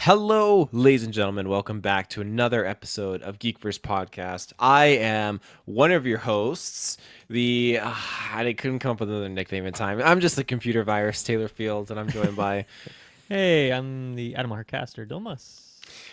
Hello, ladies and gentlemen. Welcome back to another episode of GeekVerse podcast. I am one of your hosts. I couldn't come up with another nickname in time. I'm just the computer virus, Taylor Field, and I'm joined by. Hey, I'm the Adam Harcaster, Domas.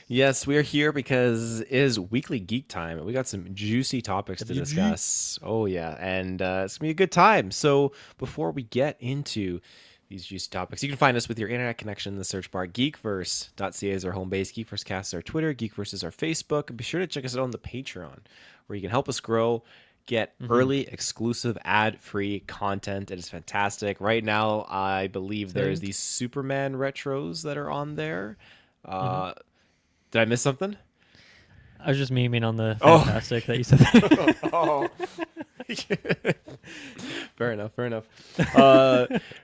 Yes, we are here because it is weekly geek time, and we got some juicy topics to WG. discuss. Oh yeah, and it's gonna be a good time. So before we get into these juicy topics, you can find us with your internet connection in the search bar. GeekVerse.ca is our home base. GeekVerse Cast is our Twitter. GeekVerse is our Facebook. And be sure to check us out on the Patreon, where you can help us grow, get early, exclusive, ad-free content. It is fantastic. Right now, I believe there's these Superman retros that are on there. Did I miss something? I was just memeing on the fantastic that you said. Oh. Fair enough.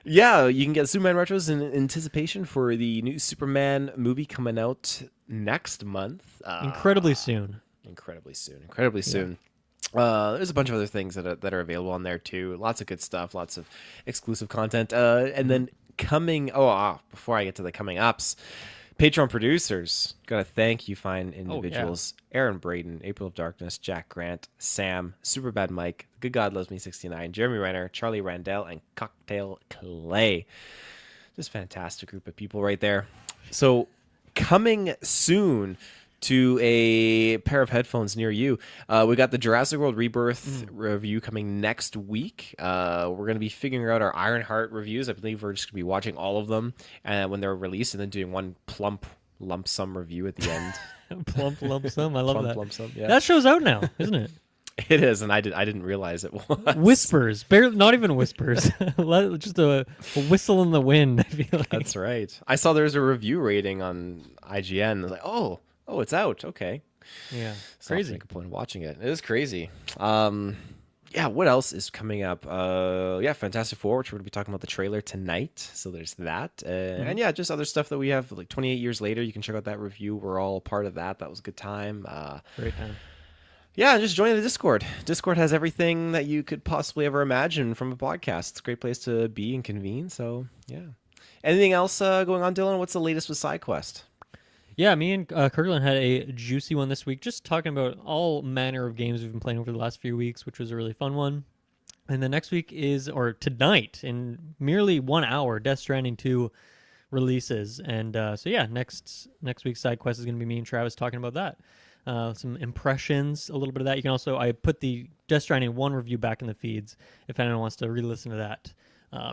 Yeah, you can get Superman retros in anticipation for the new Superman movie coming out next month. Incredibly soon. Incredibly soon. There's a bunch of other things that are available on there too. Lots of good stuff, lots of exclusive content. And then before I get to the coming ups, Patreon producers, gotta thank you fine individuals. Aaron Braden, April of Darkness, Jack Grant, Sam, Superbad Mike, Good God Loves Me 69, Jeremy Renner, Charlie Randell, and Cocktail Clay. Just fantastic group of people right there. So coming soon to a pair of headphones near you. We got the Jurassic World Rebirth review coming next week. We're going to be figuring out our Ironheart reviews. I believe we're just going to be watching all of them when they're released and then doing one plump lump sum review at the end. Plump lump sum. I love Plump that. lump sum, yeah. That show's out now, isn't it? It is, and I didn't realize it was. Whispers. Barely, not even whispers. Just a whistle in the wind, I feel like. That's right. I saw there was a review rating on IGN. I was like, oh, it's out. Okay. Yeah. So Crazy. I'll make a point of watching it. It is crazy. Yeah, what else is coming up? Fantastic Four, which we're going to be talking about the trailer tonight. So there's that. And yeah, just other stuff that we have, like 28 years later. You can check out that review. We're all part of that. That was a good time. Great time. Yeah, just join the Discord. Discord has everything that you could possibly ever imagine from a podcast. It's a great place to be and convene. So yeah. Anything else going on, Dylan? What's the latest with SideQuest? Yeah, me and Kirkland had a juicy one this week, just talking about all manner of games we've been playing over the last few weeks, which was a really fun one. And the next week tonight, in merely 1 hour, Death Stranding 2 releases. And next week's side quest is going to be me and Travis talking about that. Some impressions, a little bit of that. I put the Death Stranding 1 review back in the feeds if anyone wants to re-listen to that.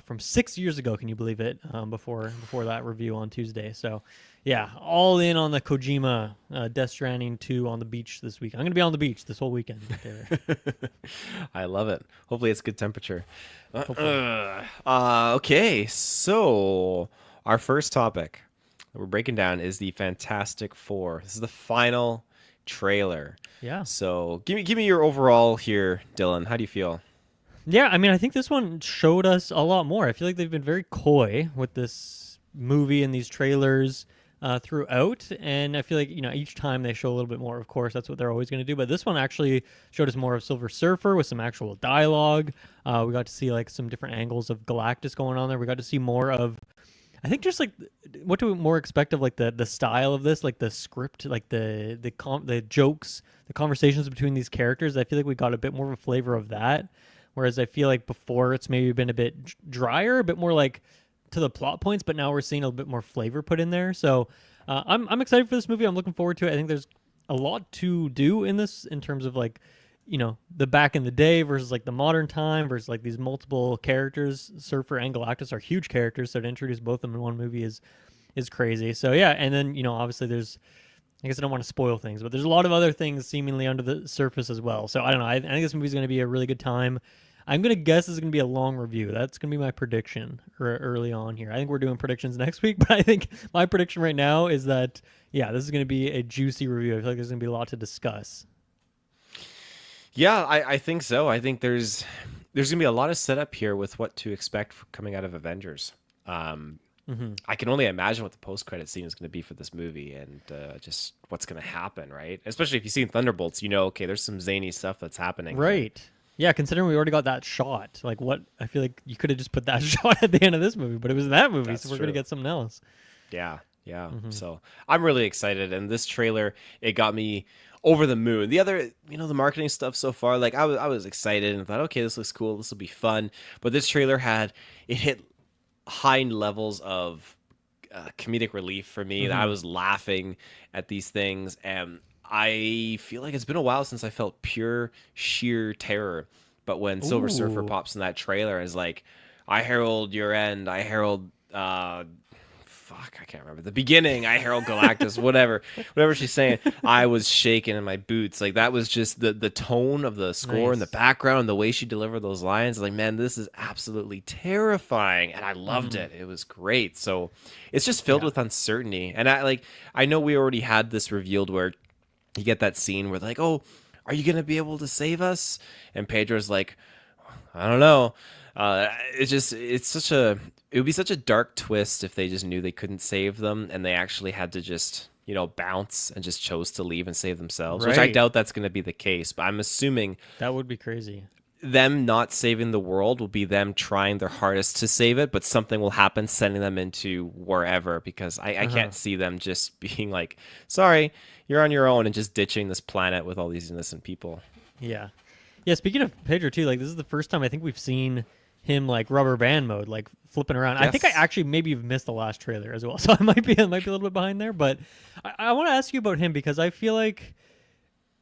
From 6 years ago, can you believe it? Before that review on Tuesday. So, yeah, all in on the Kojima Death Stranding 2 on the beach this week. I'm going to be on the beach this whole weekend. I love it. Hopefully it's good temperature. Okay, so our first topic that we're breaking down is the Fantastic Four. This is the final trailer. Yeah. So give me your overall here, Dylan. How do you feel? Yeah, I mean, I think this one showed us a lot more. I feel like they've been very coy with this movie and these trailers throughout, and I feel like each time they show a little bit more. Of course, that's what they're always going to do. But this one actually showed us more of Silver Surfer with some actual dialogue. We got to see like some different angles of Galactus going on there. We got to see more of, I think, just like what do we more expect of like the style of this, like the script, like the jokes, the conversations between these characters. I feel like we got a bit more of a flavor of that. Whereas I feel like before it's maybe been a bit drier, a bit more like to the plot points, but now we're seeing a bit more flavor put in there. So I'm excited for this movie. I'm looking forward to it. I think there's a lot to do in this in terms of like, the back in the day versus like the modern time versus like these multiple characters. Surfer and Galactus are huge characters, so to introduce both of them in one movie is crazy. So yeah, and then obviously there's, I guess I don't want to spoil things, but there's a lot of other things seemingly under the surface as well. So I don't know. I think this movie's going to be a really good time. I'm going to guess this is going to be a long review. That's going to be my prediction early on here. I think we're doing predictions next week, but I think my prediction right now is that, yeah, this is going to be a juicy review. I feel like there's going to be a lot to discuss. Yeah, I think so. I think there's going to be a lot of setup here with what to expect coming out of Avengers. I can only imagine what the post-credit scene is going to be for this movie and just what's going to happen, right? Especially if you've seen Thunderbolts, okay, there's some zany stuff that's happening. Right. Yeah, considering we already got that shot, like what I feel like you could have just put that shot at the end of this movie, but it was in that movie, so we're going to get something else. Yeah. Yeah. Hmm. So I'm really excited. And this trailer, it got me over the moon. The other, the marketing stuff so far, like I was excited and thought, okay, this looks cool. This will be fun. But this trailer it hit high levels of comedic relief for me. I Hmm. was laughing at these things. And I feel like it's been a while since I felt pure, sheer terror. But when Silver Surfer Ooh, pops in that trailer and is like, I herald your end, I herald fuck, I can't remember the beginning. I herald Galactus, whatever she's saying. I was shaking in my boots. Like that was just the tone of the score and the nice. background, the way she delivered those lines. Like, man, this is absolutely terrifying, and I loved Hmm. it. It was great. So it's just filled Yeah. with uncertainty, and I know we already had this revealed where you get that scene where they're like, oh, are you gonna be able to save us? And Pedro's like, I don't know. It would be such a dark twist if they just knew they couldn't save them and they actually had to just, bounce and just chose to leave and save themselves, which I Right. doubt that's going to be the case. But I'm assuming That would be crazy. them not saving the world will be them trying their hardest to save it, but something will happen sending them into wherever because I Uh-huh. can't see them just being like, sorry, you're on your own and just ditching this planet with all these innocent people. Yeah. Yeah, speaking of Pedro too, like this is the first time I think we've seen him like rubber band mode, like flipping around. I think I Yes. actually maybe have missed the last trailer as well, so I might be a little bit behind there. But I want to ask you about him because I feel like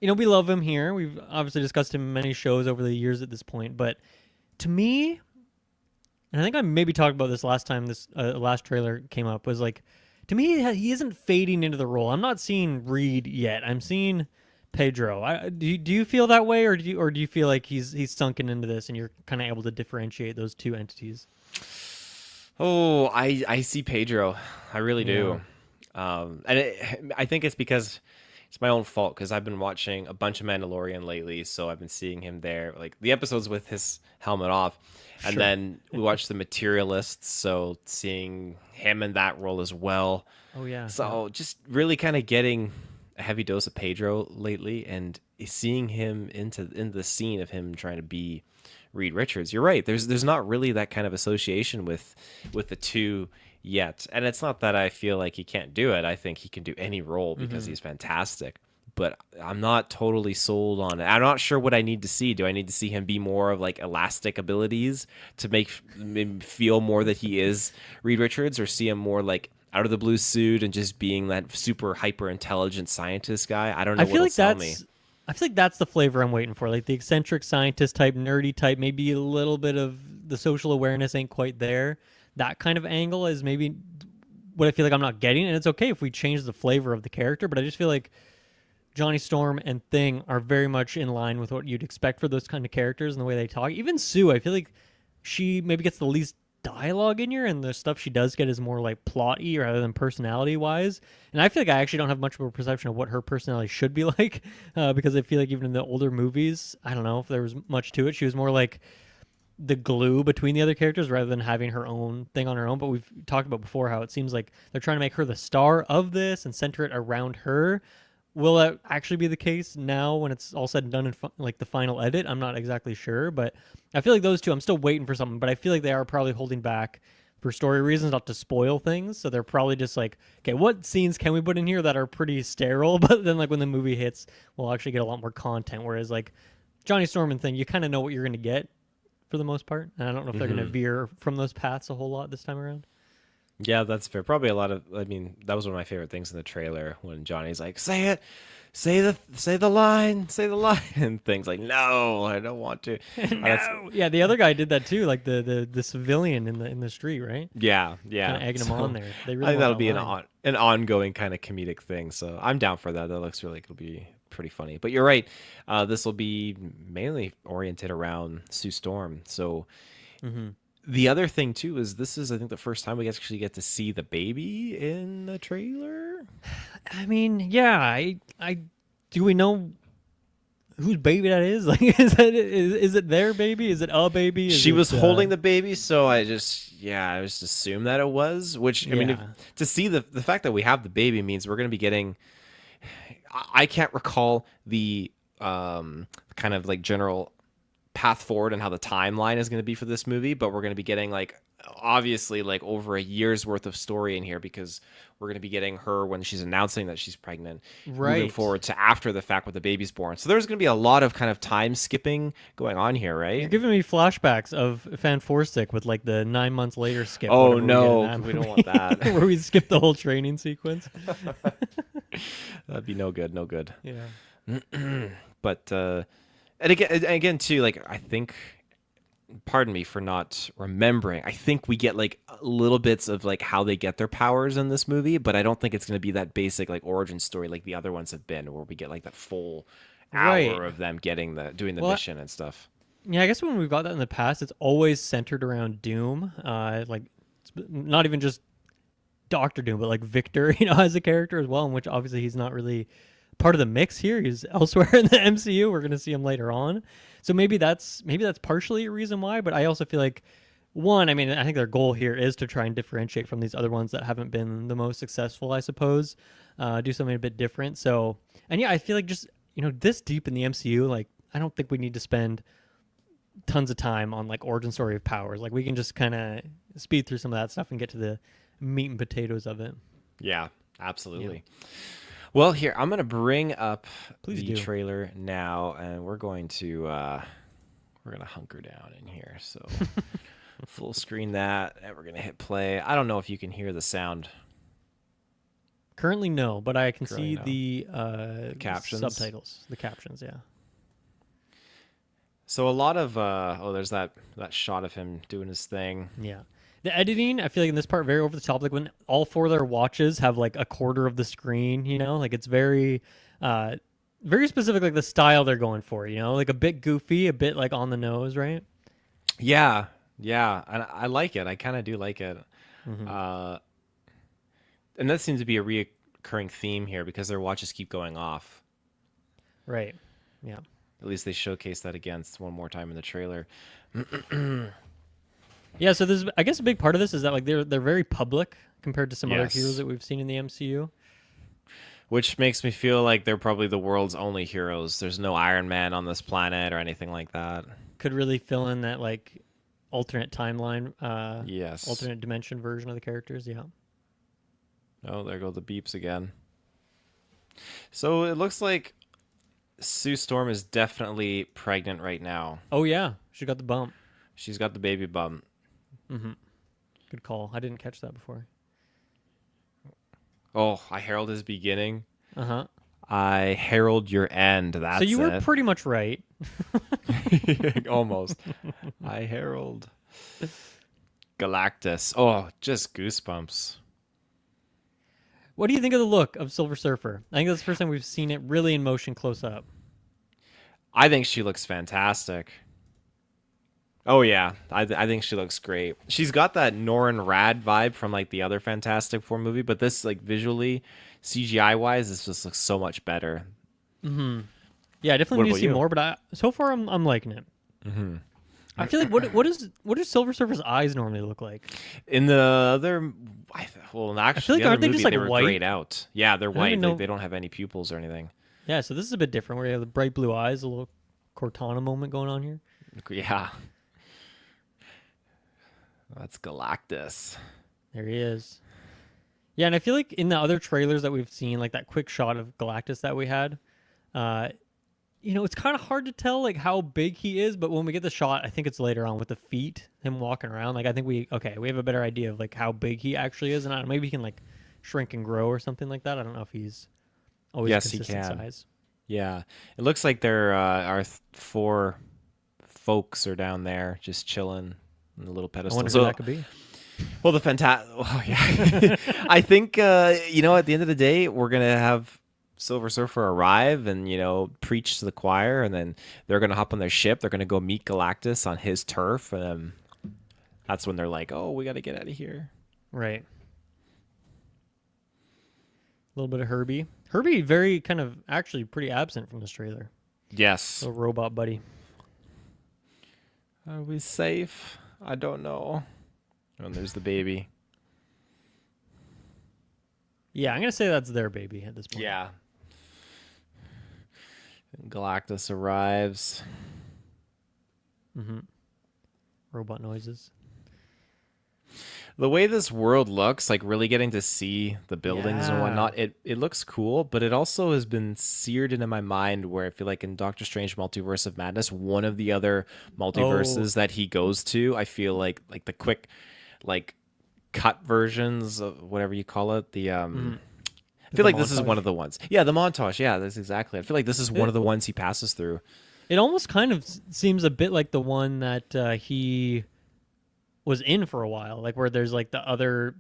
we love him here. We've obviously discussed him in many shows over the years at this point, but to me, and I think I maybe talked about this last time this last trailer came up, was like to me he isn't fading into the role. I'm not seeing Reed yet. I'm seeing Pedro. Do you feel that way, or do you feel like he's sunken into this, and you're kind of able to differentiate those two entities? Oh, I see Pedro. I really Yeah, do. I think it's because it's my own fault because I've been watching a bunch of Mandalorian lately, so I've been seeing him there, like the episodes with his helmet off, and sure. then we watched the Materialists, so seeing him in that role as well. Oh yeah, yeah. So just really kind of getting a heavy dose of Pedro lately, and seeing him in the scene of him trying to be Reed Richards. You're right. There's not really that kind of association with the two yet, and it's not that I feel like he can't do it. I think he can do any role because Hmm. he's fantastic. But I'm not totally sold on it. I'm not sure what I need to see. Do I need to see him be more of like elastic abilities to make him feel more that he is Reed Richards, or see him more like out of the blue suit and just being that super hyper intelligent scientist guy? I don't know I feel what'll like sell me. that's I feel like that's the flavor I'm waiting for. Like the eccentric scientist type, nerdy type, maybe a little bit of the social awareness ain't quite there. That kind of angle is maybe what I feel like I'm not getting, and it's okay if we change the flavor of the character, but I just feel like Johnny Storm and Thing are very much in line with what you'd expect for those kind of characters and the way they talk. Even Sue, I feel like she maybe gets the least dialogue in here, and the stuff she does get is more like plotty rather than personality wise. And I feel like I actually don't have much of a perception of what her personality should be like, because I feel like even in the older movies, I don't know if there was much to it. She was more like the glue between the other characters rather than having her own thing on her own. But we've talked about before how it seems like they're trying to make her the star of this and center it around her. Will that actually be the case now when it's all said and done in like the final edit? I'm not exactly sure, but I feel like those two, I'm still waiting for something, but I feel like they are probably holding back for story reasons, not to spoil things. So they're probably just like, okay, what scenes can we put in here that are pretty sterile? But then like when the movie hits, we'll actually get a lot more content. Whereas like Johnny Storm and thing, you kind of know what you're going to get for the most part. And I don't know if they're going to Hmm. veer from those paths a whole lot this time around. Yeah, that's fair. Probably a lot of. I mean, that was one of my favorite things in the trailer when Johnny's like, "Say it, say the line," and things like, "No, I don't want to." That's No, yeah, the other guy did that too, like the civilian in the street, right? yeah, Kind yeah. of egging him on So there. They I really think want that'll that be line. an ongoing kind of comedic thing. So I'm down for that. That looks really it'll be pretty funny. But you're right. This will be mainly oriented around Sue Storm. So Hmm. the other thing too is this is I think the first time we actually get to see the baby in the trailer. I mean, yeah, I do we know whose baby that is? Like, is it their baby? Is it a baby? Is She was it? holding the baby, so I just assumed that it was. Which I mean, if, Yeah. to see the fact that we have the baby means we're going to be getting. I can't recall the kind of like general path forward and how the timeline is going to be for this movie, but we're going to be getting like obviously like over a year's worth of story in here because we're going to be getting her when she's announcing that she's pregnant, moving Right. forward to after the fact when the baby's born. So there's going to be a lot of kind of time skipping going on here, You're right? giving me flashbacks of Fan Four Stick with like the 9 months later skip. Oh Whatever we get in no, that we don't movie, want that. where we skip the whole training sequence. That'd be no good, no good. Yeah. But and again too, like I think, pardon me for not remembering, I think we get like little bits of like how they get their powers in this movie, but I don't think it's going to be that basic like origin story like the other ones have been, where we get like that full Right. hour of them doing the Well, mission and stuff. yeah, I guess when we've got that in the past, it's always centered around Doom. Like, it's not even just Doctor Doom, but like Victor, as a character as well, in which obviously he's not really part of the mix here. He's elsewhere in the MCU. We're gonna see him later on. So maybe that's partially a reason why, but I also feel like one, I mean, I think their goal here is to try and differentiate from these other ones that haven't been the most successful, I suppose. Do something a bit different. So, and yeah, I feel like just, this deep in the MCU, like, I don't think we need to spend tons of time on like origin story of powers. Like we can just kind of speed through some of that stuff and get to the meat and potatoes of it. Yeah, absolutely. Well, here I'm going to bring up Please the do. trailer now, and we're going to hunker down in here. So full screen that, and we're going to hit play. I don't know if you can hear the sound. Currently, no, but I can see Currently, the captions. subtitles, the captions. Yeah. So a lot of there's that shot of him doing his thing. Yeah. The editing, I feel like in this part, very over the top. Like when all four of their watches have like a quarter of the screen, like it's very, very specific, like the style they're going for, like a bit goofy, a bit like on the nose, right? Yeah, and I like it. I kind of do like it. Mm-hmm. And that seems to be a reoccurring theme here because their watches keep going off. Right. Yeah. At least they showcase that against one more time in the trailer. Yeah, so there's, I guess, a big part of this is that like they're very public compared to some other Yes. heroes that we've seen in the MCU. Which makes me feel like they're probably the world's only heroes. There's no Iron Man on this planet or anything like that. Could really fill in that like alternate timeline, Yes. alternate dimension version of the characters. Yeah. Oh, there go the beeps again. So it looks like Sue Storm is definitely pregnant right now. Oh yeah, she got the bump. She's got the baby bump. Mm-hmm. Good call. I didn't catch that before. Oh, I herald his beginning. Uh-huh. I herald your end. That's So you were it. pretty much right. Almost. I herald Galactus. Oh, just goosebumps. What do you think of the look of Silver Surfer? I think that's the first time we've seen it really in motion close up. I think she looks fantastic. Oh yeah, I think she looks great. She's got that Norrin Rad vibe from like the other Fantastic Four movie, but this like visually, CGI wise, this just looks so much better. Mm-hmm. Yeah, I definitely What need to about see you? more, but so far I'm liking it. Mm-hmm. I feel like what does Silver Surfer's eyes normally look like? In the other, well, actually, like, the other aren't they movie, just, like, they were white? grayed out. Yeah, they're don't white. even know- They don't have any pupils or anything. Yeah, so this is a bit different where you have the bright blue eyes, a little Cortana moment going on here. Yeah, that's Galactus. There he is. Yeah, and I feel like in the other trailers that we've seen, like that quick shot of Galactus that we had, it's kind of hard to tell like how big he is, but when we get the shot, I think it's later on with the feet, him walking around. Like I think we have a better idea of like how big he actually is, and I don't know, maybe he can like shrink and grow or something like that. I don't know if he's always Yes, he consistent can. size. Yeah, it looks like there are four folks are down there just chilling on the little I pedestal. wonder So, who that could be. well, the fantastic. Oh, yeah. I think at the end of the day, we're gonna have Silver Surfer arrive and preach to the choir, and then they're gonna hop on their ship. They're gonna go meet Galactus on his turf, and then that's when they're like, "Oh, we got to get out of here." Right. A little bit of Herbie. Herbie very kind of actually pretty absent from this trailer. Yes. Little robot buddy. Are we safe? I don't know. Oh, and there's the baby. Yeah, I'm gonna say that's their baby at this point. Yeah. And Galactus arrives. Mm-hmm. Robot noises. The way this world looks, like really getting to see the buildings and Yeah. whatnot, it looks cool, but it also has been seared into my mind where I feel like in Doctor Strange Multiverse of Madness, one of the other Oh, multiverses that he goes to, I feel like the quick like cut versions of whatever you call it, mhm. I feel The like this is one montage. of the ones. Yeah, the montage. Yeah, that's exactly. I feel like this is one It, of the ones he passes through. it almost kind of seems a bit like the one that he was in for a while, like where there's like the other,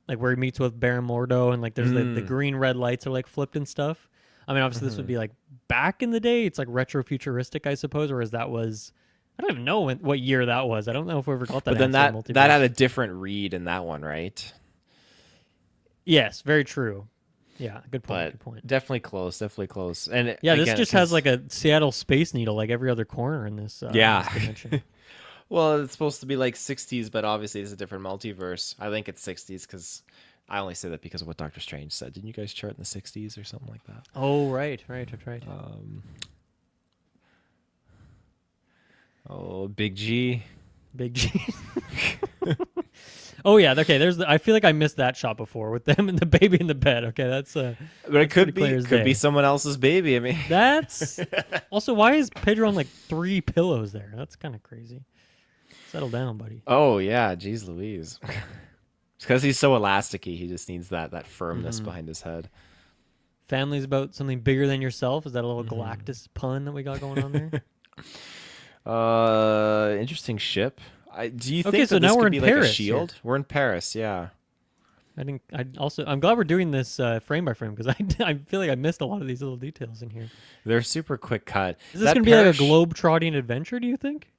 like where he meets with Baron Mordo, and like there's the Mm. green red lights are like flipped and stuff. I mean, obviously this would Hmm. be like back in the day. It's like retro futuristic, I suppose, whereas that was. I don't even know what year that was. I don't know if we ever got that But then answer in that had multiverse. a different read in that one, right? Yes, very true. Yeah, good point. But Good point. definitely close, definitely close. And Yeah, this again, just has because like a Seattle Space Needle like every other corner in this yeah, dimension. well, it's supposed to be like 60s, but obviously it's a different multiverse. I think it's 60s because I only say that because of what Doctor Strange said. Didn't you guys chart in the 60s or something like that? Oh, right, right, that's right. Um, oh, Big G. Big G. Oh yeah, okay. I feel like I missed that shot before with them and the baby in the bed. Okay, But it that's pretty could clear be as could be day. someone else's baby. I mean, That's also why is Pedro on like 3 pillows there? That's kind of crazy. Settle down, buddy. oh yeah, geez Louise. Because he's so elasticy, he just needs that firmness Hmm. behind his head. Family's about something bigger than yourself. Is that a little Hmm. Galactus pun that we got going on there? Interesting ship. Do you Okay, think so that this now we're could in be like a Paris here. shield? We're in Paris, yeah. I think I'm glad we're doing this frame by frame because I feel like I missed a lot of these little details in here. They're super quick cut. Is this That going to be like a Paris. globe-trotting adventure, do you think?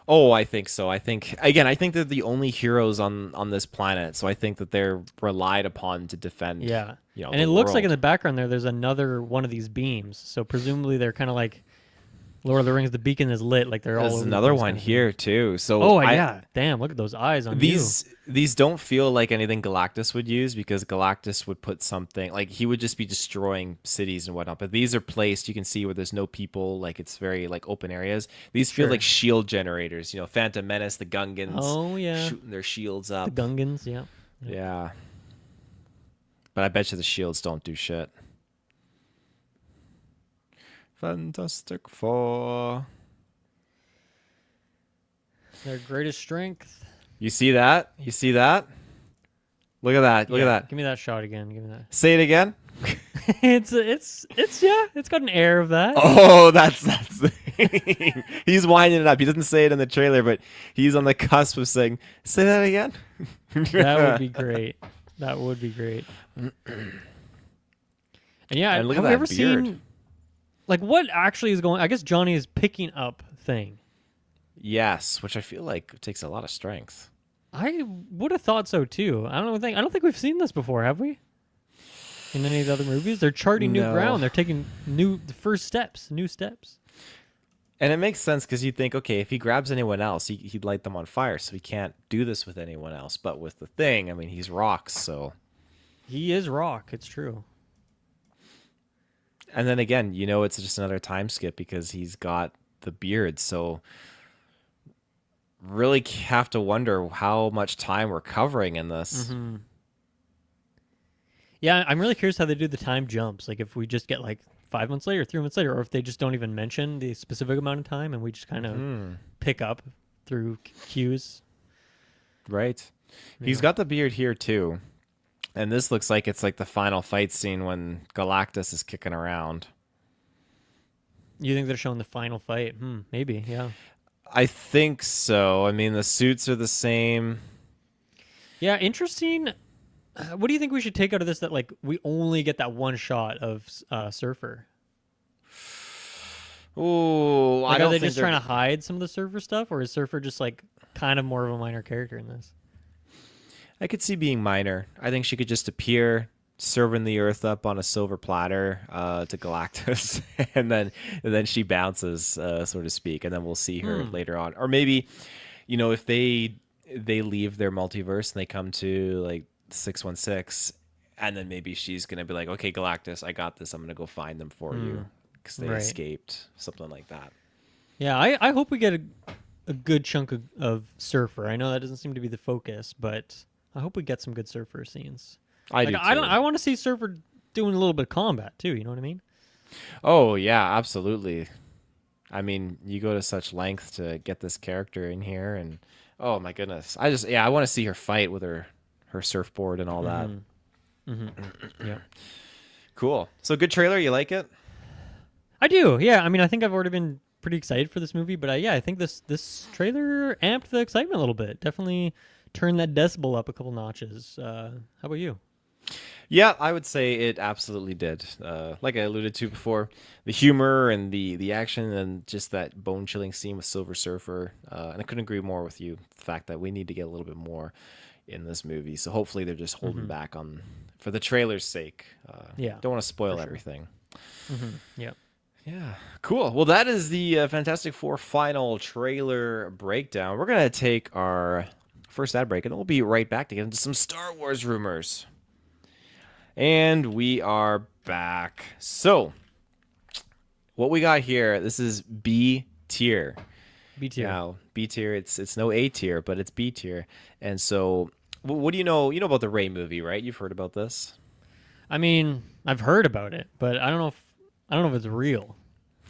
Oh, I think so. I think again, I think they're the only heroes on this planet, so I think that they're relied upon to defend, Yeah. And the it looks like in world. the background there's another one of these beams. So presumably they're kind of like Lord of the Rings, the beacon is lit, like they're all There's over the another place one kind of thing. here too. So Oh, I yeah. Damn, look at those eyes on you. these don't feel like anything Galactus would use because Galactus would put something like he would just be destroying cities and whatnot. But these are placed, you can see where there's no people, like it's very like open areas. These feel Sure. like shield generators, Phantom Menace, the Gungans Oh, yeah. shooting their shields The up. Gungans, yeah. Yeah. Yeah. But I bet you the shields don't do shit. Fantastic Four. Their greatest strength. You see that? You see that? Look at that. Look at Yeah, that. give me that shot again. Give me that. Say it again. It's yeah, it's got an air of that. Oh, that's the thing. He's winding it up. He doesn't say it in the trailer, but he's on the cusp of saying, "Say that again." That would be great. That would be great. And yeah, And look have at we that ever beard. seen like what actually is going? I guess Johnny is picking up thing. Yes, which I feel like takes a lot of strength. I would have thought so too. I don't think we've seen this before, have we? In any of the other movies, they're charting new No. ground. They're taking new steps. And it makes sense because you think, okay, if he grabs anyone else, he'd light them on fire. So he can't do this with anyone else. But with the thing, I mean, he's rocks. So, He is Rock. It's true. and then again, it's just another time skip because he's got the beard. So, really have to wonder how much time we're covering in this. Mm-hmm. Yeah, I'm really curious how they do the time jumps. Like if we just get like 5 months later, 3 months later, or if they just don't even mention the specific amount of time and we just kind of pick up through cues. Right. He's Yeah. got the beard here too. And this looks like it's like the final fight scene when Galactus is kicking around. You think they're showing the final fight? Maybe, yeah. I think so. I mean, the suits are the same. Yeah, interesting. What do you think we should take out of this that like we only get that one shot of Surfer? Ooh, Like, I don't are they think just they're- trying to hide some of the Surfer stuff, or is Surfer just like kind of more of a minor character in this? I could see being minor. I think she could just appear, serving the Earth up on a silver platter to Galactus, and then she bounces, so to speak, and then we'll see her later on. Or maybe, if they leave their multiverse and they come to like 616, and then maybe she's gonna be like, "Okay, Galactus, I got this. I'm gonna go find them for you because they Right. escaped." Something like that. Yeah, I hope we get a good chunk of Surfer. I know that doesn't seem to be the focus, but I hope we get some good Surfer scenes. I Like do I don't. too. I want to see Surfer doing a little bit of combat too. You know what I mean? Oh yeah, absolutely. I mean, you go to such length to get this character in here, and oh my goodness, I want to see her fight with her surfboard and all that. Mm-hmm. Mm-hmm. Yeah. Cool. So good trailer. You like it? I do. Yeah. I mean, I think I've already been pretty excited for this movie, but yeah, I think this trailer amped the excitement a little bit. Definitely turned that decibel up a couple notches. How about you? Yeah, I would say it absolutely did. Like I alluded to before, the humor and the action and just that bone chilling scene with Silver Surfer. And I couldn't agree more with you. The fact that we need to get a little bit more in this movie. So hopefully they're just holding Mm-hmm. back on for the trailer's sake. Yeah, Don't want to spoil for sure. everything. Mm-hmm. Yeah. Yeah, cool. Well, that is the Fantastic Four final trailer breakdown. We're gonna take our first ad break, and then we'll be right back to get into some Star Wars rumors. And we are back. So, what we got here, this is B tier. B tier. Now, B tier, it's no A tier, but it's B tier. And so, what do you know? You know about the Rey movie, right? You've heard about this. I mean, I've heard about it, but I don't know if it's real.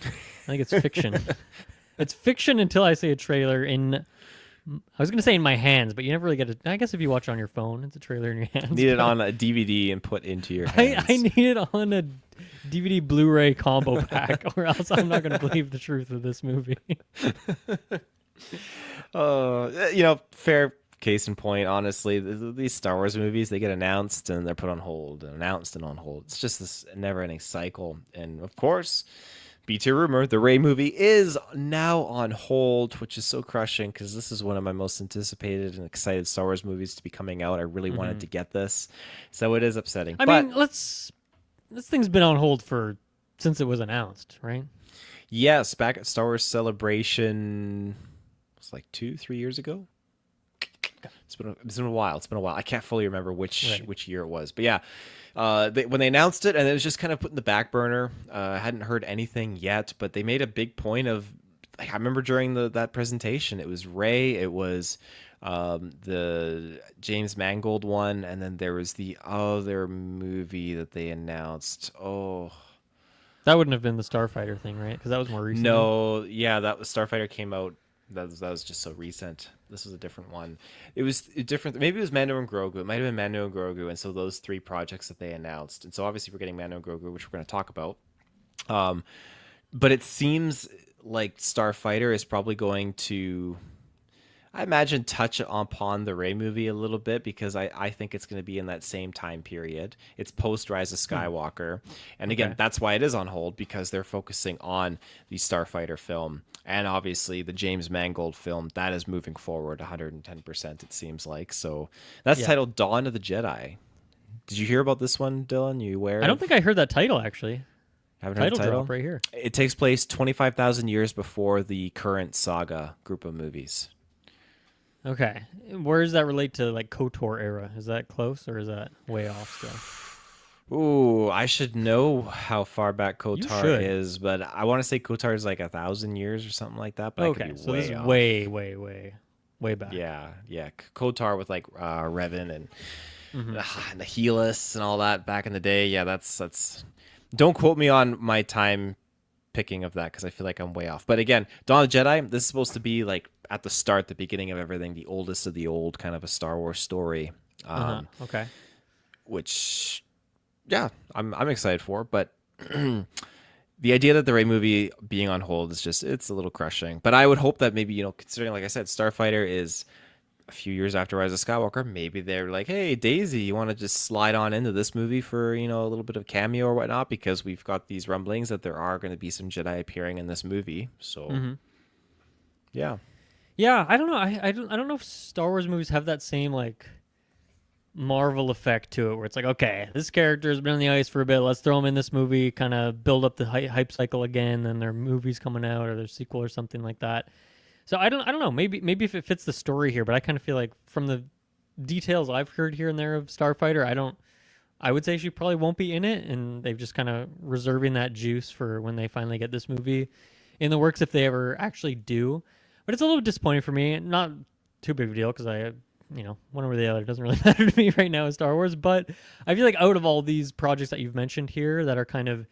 I think it's fiction. It's fiction until I see a trailer in. I was gonna say in my hands, but you never really get it. I guess if you watch it on your phone, it's a trailer in your hands. Need it but on a DVD and put into your I hands. need it on a DVD Blu-ray combo pack, or else I'm not gonna believe the truth of this movie. Fair case in point. Honestly, these Star Wars movies, they get announced and they're put on hold and announced and on hold. It's just this never-ending cycle. And of course, B-tier rumor, the Rey movie is now on hold, which is so crushing because this is one of my most anticipated and excited Star Wars movies to be coming out. I really wanted to get this, so it is upsetting. I But mean, this thing's been on hold for since it was announced, right? yes, back at Star Wars Celebration, it's like 2-3 years ago. It's been a while. It's been a while. I can't fully remember which year it was, but yeah, when they announced it and it was just kind of put in the back burner. I hadn't heard anything yet, but they made a big point of. Like, I remember during that presentation, it was Rey, it was the James Mangold one, and then there was the other movie that they announced. Oh That wouldn't have been the Starfighter thing, right? Because that was more recent. no, yeah, that was Starfighter came out. That was just so recent. This was a different one. It was different. Maybe it was Mando and Grogu. It might have been Mando and Grogu. And so those three projects that they announced. And so obviously we're getting Mando and Grogu, which we're going to talk about. But it seems like Starfighter is probably going to, I imagine, touch upon the Rey movie a little bit because I think it's going to be in that same time period. It's post Rise of Skywalker. And again, Okay. that's why it is on hold because they're focusing on the Starfighter film. And obviously the James Mangold film, that is moving forward 110%, it seems like. So that's Yeah. titled Dawn of the Jedi. Did you hear about this one, Dylan? You aware? I don't think I heard that title actually. Haven't heard Title the title? drop right here. It takes place 25,000 years before the current saga group of movies. Okay. Where does that relate to like KOTOR era? Is that close or is that way off still? Ooh, I should know how far back You Kotar should. is, but I want to say Kotar is like 1,000 years or something like that. But I Okay. could be So this is off. way back. Yeah. Kotar with like Revan and Mhm. and the Helis and all that back in the day. Yeah, that's. Don't quote me on my time picking of that because I feel like I'm way off. But again, Dawn of the Jedi. This is supposed to be like at the start, the beginning of everything, the oldest of the old, kind of a Star Wars story. Okay. Which, yeah, I'm excited for. But the idea that the Rey movie being on hold is it's a little crushing. But I would hope that maybe, considering, like I said, Starfighter is a few years after Rise of Skywalker, maybe they're like, hey, Daisy, you want to just slide on into this movie for, a little bit of cameo or whatnot, because we've got these rumblings that there are going to be some Jedi appearing in this movie. So, yeah. Yeah, I don't know. I don't know if Star Wars movies have that same like Marvel effect to it, where it's like, okay, this character has been on the ice for a bit. Let's throw him in this movie, kind of build up the hype cycle again. Then their movie's coming out or their sequel or something like that. So I don't know. Maybe if it fits the story here, but I kind of feel like from the details I've heard here and there of Starfighter, I would say she probably won't be in it, and they've just kind of reserving that juice for when they finally get this movie in the works if they ever actually do. But it's a little disappointing for me. Not too big of a deal because one over the other doesn't really matter to me right now in Star Wars. But I feel like out of all these projects that you've mentioned here that are kind of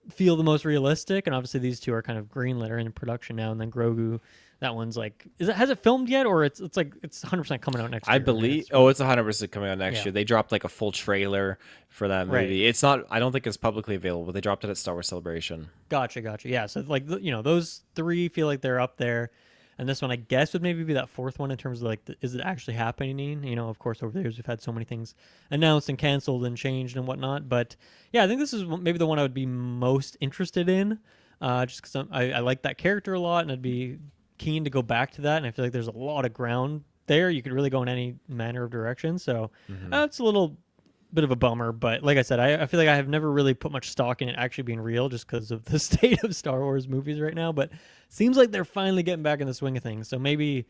feel the most realistic, and obviously these two are kind of greenlit or in production now, and then Grogu, that one's like, has it filmed yet, or it's like it's 100% coming out next I year? Right? believe. Oh, it's 100% coming out next Yeah. year. They dropped like a full trailer for that Right. movie. It's not. I don't think it's publicly available. They dropped it at Star Wars Celebration. Gotcha. Yeah. So like those three feel like they're up there, and this one I guess would maybe be that fourth one in terms of like, is it actually happening? Of course over the years we've had so many things announced and canceled and changed and whatnot, but yeah, I think this is maybe the one I would be most interested in, just because I like that character a lot, and I'd be keen to go back to that, and I feel like there's a lot of ground there. You could really go in any manner of direction, so it's a little bit of a bummer, but like I said, I feel like I have never really put much stock in it actually being real just because of the state of Star Wars movies right now. But seems like they're finally getting back in the swing of things. So maybe,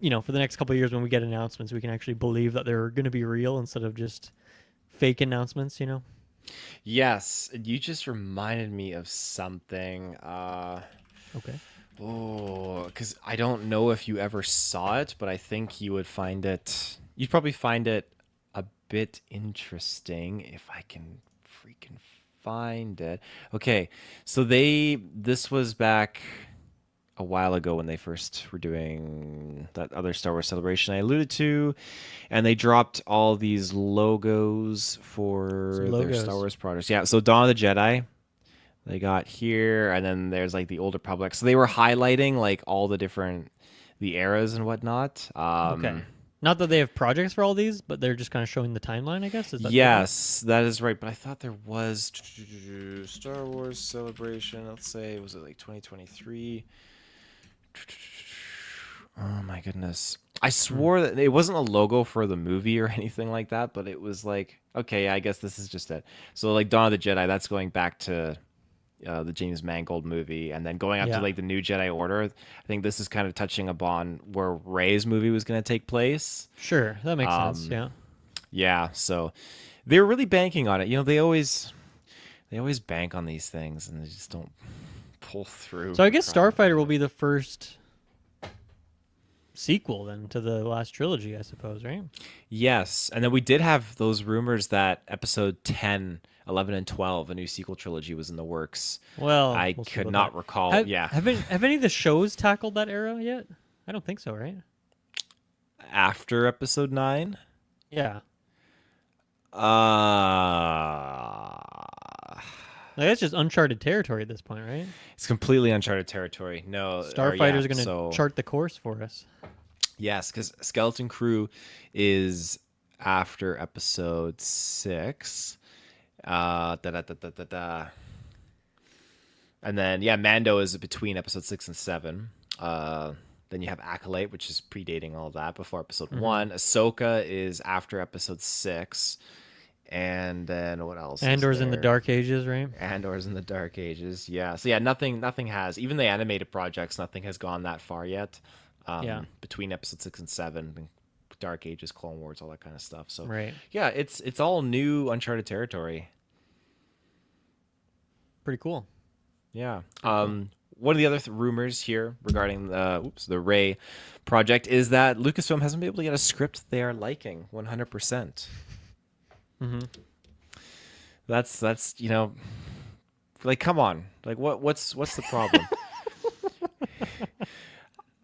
for the next couple of years when we get announcements, we can actually believe that they're going to be real instead of just fake announcements. Yes, you just reminded me of something. Okay. Oh, because I don't know if you ever saw it, but I think you would find it. You'd probably find it a bit interesting if I can freaking find it. Okay, so this was back a while ago when they first were doing that other Star Wars Celebration I alluded to, and they dropped all these logos for Some their logos. Star Wars products. Yeah, so Dawn of the Jedi they got here, and then there's like the Old Republic. So they were highlighting like all the eras and whatnot. Okay. Not that they have projects for all these, but they're just kind of showing the timeline, I guess. Is that different? Yes, that is right. But I thought there was Star Wars Celebration. Let's say, was it like 2023? Oh my goodness. I swore that it wasn't a logo for the movie or anything like that, but it was like, okay, I guess this is just it. So like Dawn of the Jedi, that's going back to the James Mangold movie, and then going up to Yeah. like the New Jedi Order. I think this is kind of touching upon where Rey's movie was going to take place. Sure. That makes sense. Yeah. Yeah, so they were really banking on it. They always bank on these things, and they just don't pull through. So I guess Starfighter will be the first sequel then to the last trilogy, I suppose, right? Yes, and then we did have those rumors that episode 10, 11, and 12, a new sequel trilogy, was in the works. Well, I we'll see could about not that. recall. Have any of the shows tackled that era yet? I don't think so, right? After episode 9? Yeah. Uh, Like, that's just uncharted territory at this point, right? it's completely uncharted territory. No, Starfighter's going to chart the course for us. Yes, because Skeleton Crew is after episode 6. And then Mando is between episode 6 and 7. Then you have Acolyte, which is predating all of that before episode 1. Ahsoka is after episode 6. And then what else? Andor's in the Dark Ages, right? Andor's in the Dark Ages. Yeah. So nothing has, even the animated projects, nothing has gone that far yet. Between episode 6 and 7, Dark Ages, Clone Wars, all that kind of stuff. So Right. yeah, it's all new uncharted territory. Pretty cool. Yeah. One of the other rumors here regarding the Rey project is that Lucasfilm hasn't been able to get a script they are liking 100%. Mm-hmm. That's like, come on, like what's the problem?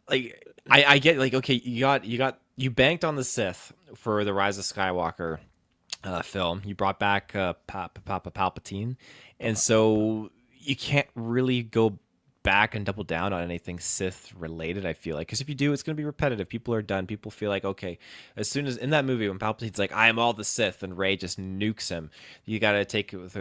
Like I get, like, okay, you banked on the Sith for the Rise of Skywalker film. You brought back Papa Palpatine, and so you can't really go back and double down on anything Sith related, I feel like, because if you do, it's going to be repetitive. People are done. People feel like, okay, as soon as in that movie when Palpatine's like, I am all the Sith, and Rey just nukes him, you got to take it with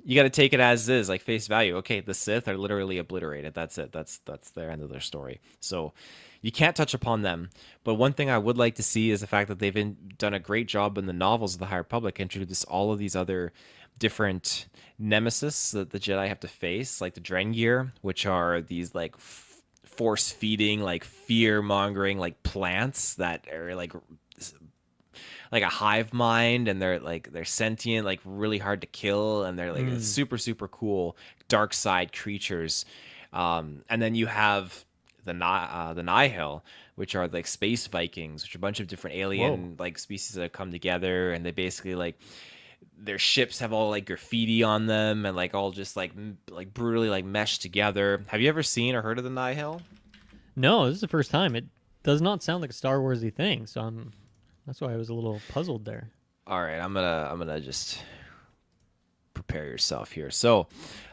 you got to take it as is, like face value. Okay, the Sith are literally obliterated. That's it. That's their end of their story. So you can't touch upon them. But one thing I would like to see is the fact that they've done a great job in the novels of the High Republic, introduce all of these other different nemesis that the Jedi have to face, like the Drengir, which are these like force feeding, like fear mongering, like plants that are like a hive mind, and they're sentient, like really hard to kill, and they're like super super cool dark side creatures. And then you have the Nihil, which are like space Vikings, which are a bunch of different Whoa. alien like species that have come together, and they basically like their ships have all like graffiti on them and like all just like brutally like meshed together. Have you ever seen or heard of the Nihil? No, this is the first time. It does not sound like a Star Warsy thing, so that's why I was a little puzzled there. All right, I'm gonna just prepare yourself here. So,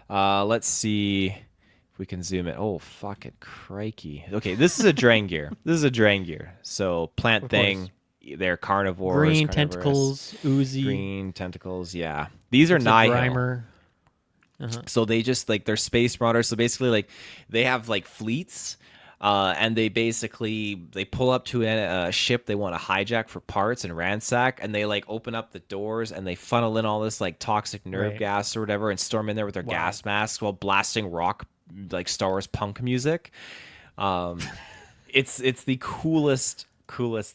let's see if we can zoom in. Oh, fucking crikey. Okay, this is a Drangir. This is a Drangir. So, plant Of course. thing. They're carnivores, Green carnivorous. tentacles, oozy. Green tentacles, yeah. These are Looks like Nihil. Grimer. Uh-huh. So they just like they're space marauders. So basically, like they have like fleets, and they basically they pull up to a ship they want to hijack for parts and ransack, and they like open up the doors and they funnel in all this like toxic nerve Right. gas or whatever, and storm in there with their Wow. gas masks while blasting rock like Star Wars punk music. Um, it's the coolest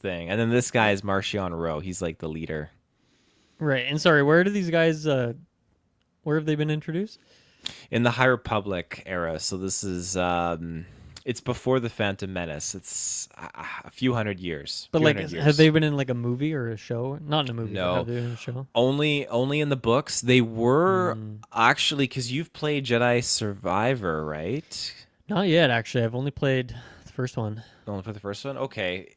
thing. And then this guy is Marchion Ro. He's like the leader. Right. And sorry, where do these guys where have they been introduced? In the High Republic era. So this is it's before the Phantom Menace. It's a few hundred years. But few like hundred years. have they been in like a movie or a show? Not in a movie, No. but have they been in a show? Only in the books. They were Mm. actually because you've played Jedi Survivor, right? Not yet, actually. I've only played the first one. Only for the first one. Okay,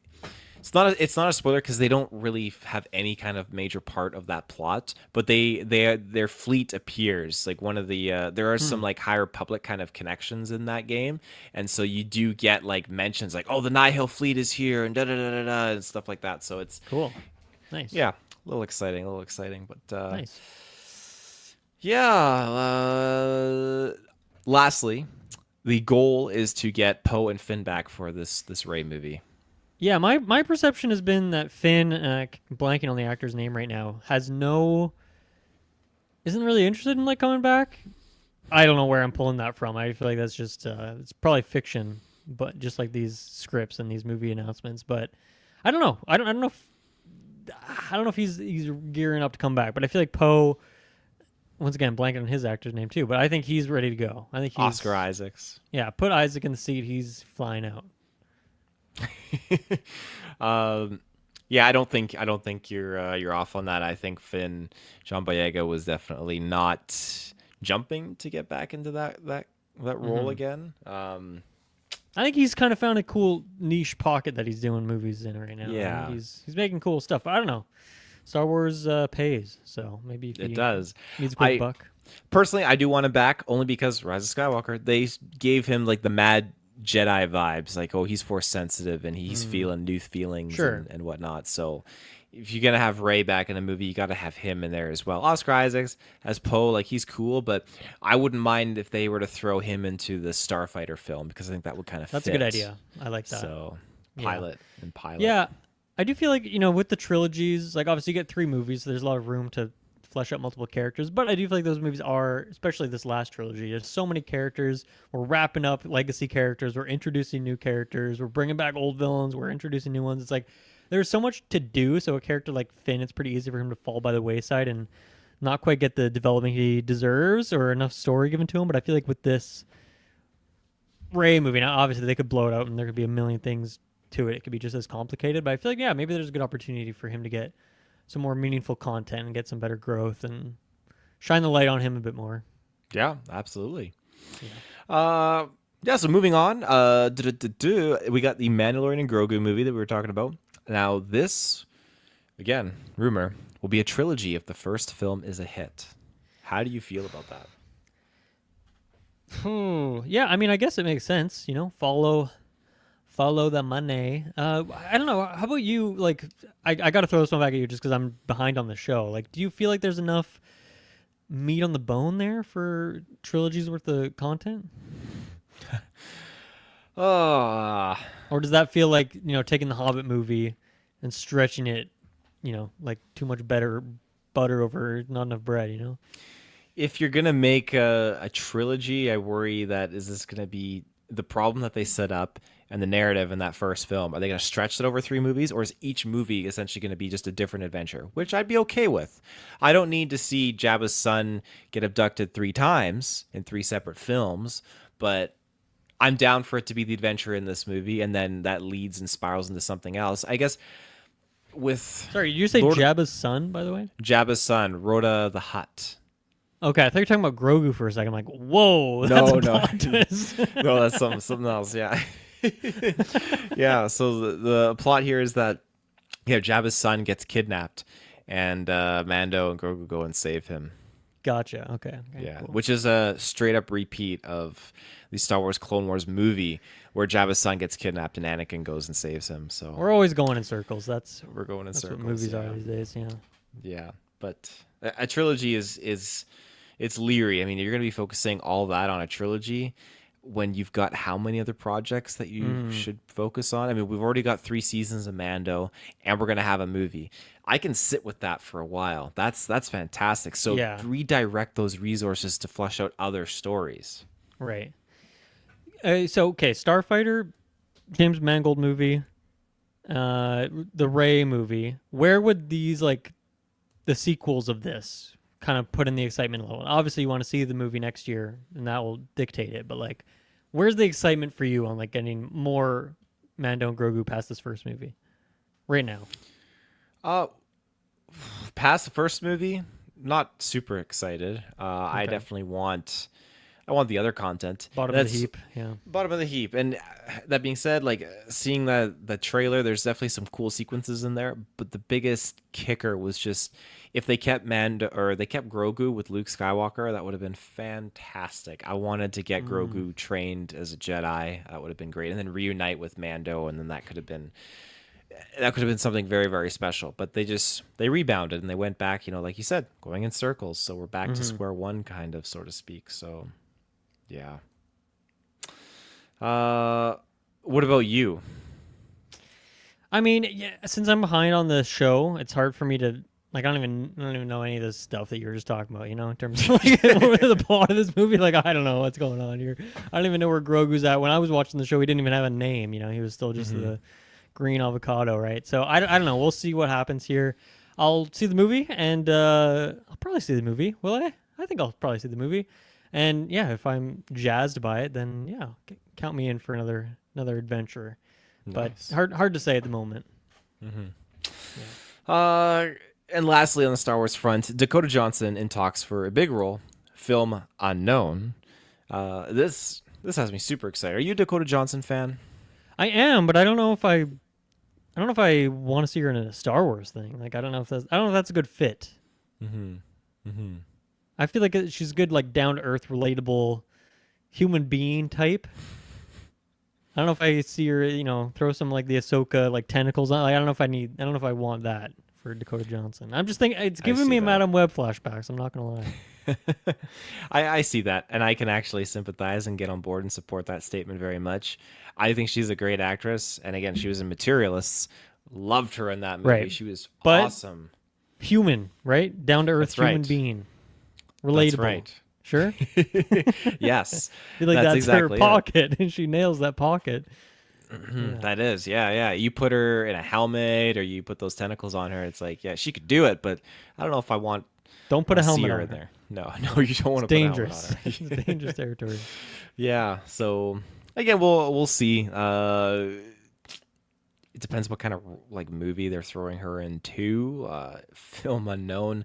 it's not a spoiler because they don't really have any kind of major part of that plot. But their fleet appears like one of the there are some like High Republic kind of connections in that game, and so you do get like mentions like oh the Nihil fleet is here and da da da da da and stuff like that. So it's Cool. Nice. yeah, a little exciting, but Nice. yeah. Lastly, the goal is to get Poe and Finn back for this Rey movie. Yeah, my perception has been that Finn, blanking on the actor's name right now, isn't really interested in like coming back. I don't know where I'm pulling that from. I feel like that's just it's probably fiction, but just like these scripts and these movie announcements. But I don't know. I don't know if he's gearing up to come back. But I feel like Poe. Once again, blanking on his actor's name too, but I think he's ready to go. I think he's Oscar Isaacs. Yeah, put Isaac in the seat. He's flying out. Yeah, I don't think you're off on that. I think John Boyega was definitely not jumping to get back into that role again. I think he's kind of found a cool niche pocket that he's doing movies in right now. Yeah. I think he's making cool stuff. But I don't know. Star Wars pays, so maybe if It he does. needs a quick buck. Personally, I do want him back only because Rise of Skywalker. They gave him like the Mad Jedi vibes, like oh he's force sensitive and he's feeling new feelings Sure. and whatnot. So if you're gonna have Rey back in a movie, you got to have him in there as well. Oscar Isaacs as Poe, like he's cool, but I wouldn't mind if they were to throw him into the Starfighter film because I think that would kind of That's fit. a good idea. I like that. So Yeah. pilot. Yeah, I do feel like with the trilogies, like obviously you get 3 movies, so there's a lot of room to flesh out multiple characters. But I do feel like those movies are, especially this last trilogy, there's so many characters. We're wrapping up legacy characters. We're introducing new characters. We're bringing back old villains. We're introducing new ones. It's like there's so much to do. So a character like Finn, it's pretty easy for him to fall by the wayside and not quite get the development he deserves or enough story given to him. But I feel like with this Rey movie, now obviously they could blow it out and there could be a million things to it. It could be just as complicated, but I feel like yeah, maybe there's a good opportunity for him to get some more meaningful content and get some better growth and shine the light on him a bit more. Yeah, absolutely. Yeah, so moving on, we got the Mandalorian and Grogu movie that we were talking about. Now this, again, rumor, will be a trilogy if the first film is a hit. How do you feel about that? Yeah, I mean, I guess it makes sense. Follow the money. I don't know. How about you? Like, I got to throw this one back at you just because I'm behind on the show. Like, do you feel like there's enough meat on the bone there for trilogies worth of content? Oh, Or does that feel like, taking the Hobbit movie and stretching it, like too much butter over not enough bread, if you're gonna make a trilogy, I worry that is this gonna be the problem that they set up and the narrative in that first film? Are they gonna stretch it over 3 movies, or is each movie essentially gonna be just a different adventure? Which I'd be okay with. I don't need to see Jabba's son get abducted 3 times in 3 separate films, but I'm down for it to be the adventure in this movie, and then that leads and spirals into something else. I guess with Sorry, did you say Jabba's son, by the way? Jabba's son, Rhoda the Hutt. Okay, I thought you were talking about Grogu for a second. I'm like, whoa, that's a plot twist. No, that's something else. Yeah, yeah. So the plot here is that Jabba's son gets kidnapped, and Mando and Grogu go and save him. Gotcha. Okay. Yeah, cool. which is a straight up repeat of the Star Wars Clone Wars movie where Jabba's son gets kidnapped and Anakin goes and saves him. So We're always going in circles. we're going in circles. What movies are these days. Yeah. Yeah, but a trilogy is it's leery. I mean, you're going to be focusing all that on a trilogy when you've got how many other projects that you should focus on. I mean, we've already got 3 seasons of Mando, and we're going to have a movie. I can sit with that for a while. That's fantastic. So redirect those resources to flesh out other stories. Right. Starfighter, James Mangold movie, the Rey movie. Where would these the sequels of this kind of put in the excitement level? Obviously, you want to see the movie next year, and that will dictate it. But where's the excitement for you on getting more Mando and Grogu past this first movie right now? Past the first movie, not super excited. I definitely want the other content. Bottom of the heap, yeah. Bottom of the heap. And that being said, seeing the trailer, there's definitely some cool sequences in there. But the biggest kicker was just if they kept Grogu with Luke Skywalker, that would have been fantastic. I wanted to get Grogu trained as a Jedi. That would have been great. And then reunite with Mando, and then that could have been something very, very special. But they rebounded and they went back, like you said, going in circles. So we're back to square one, kind of, so to speak. So yeah. What about you? I mean, since I'm behind on the show, it's hard for me to I don't even know any of this stuff that you were just talking about. In terms of the plot of this movie. I don't know what's going on here. I don't even know where Grogu's at. When I was watching the show, he didn't even have a name. He was still just the green avocado, right? So I don't know. We'll see what happens here. I'll see the movie, and I'll probably see the movie. Will I? I think I'll probably see the movie. And yeah, if I'm jazzed by it, then yeah, count me in for another adventure. Nice. But hard to say at the moment. Yeah. And lastly, on the Star Wars front, Dakota Johnson in talks for a big role, film unknown. This has me super excited. Are you a Dakota Johnson fan? I am, but I don't know if I want to see her in a Star Wars thing. I don't know if that's a good fit. I feel like she's good, down to earth, relatable, human being type. I don't know if I see her, throw some the Ahsoka tentacles on. I don't know if I want that for Dakota Johnson. I'm just thinking it's giving me a Madame Web flashbacks. I'm not gonna lie. I see that, and I can actually sympathize and get on board and support that statement very much. I think she's a great actress, and again, she was in Materialists. Loved her in that movie. Right. She was awesome. Human, right? Down to earth human being. Relatable. That's right. Sure? Yes. I feel that's exactly her pocket, and she nails that pocket. That is, yeah. You put her in a helmet, or you put those tentacles on her. It's she could do it, but I don't know if I want. Don't put a helmet on her. In there. No, you don't want to. Put a helmet on her. It's dangerous territory. Yeah. So again, we'll see. It depends what kind of movie they're throwing her into. Film unknown.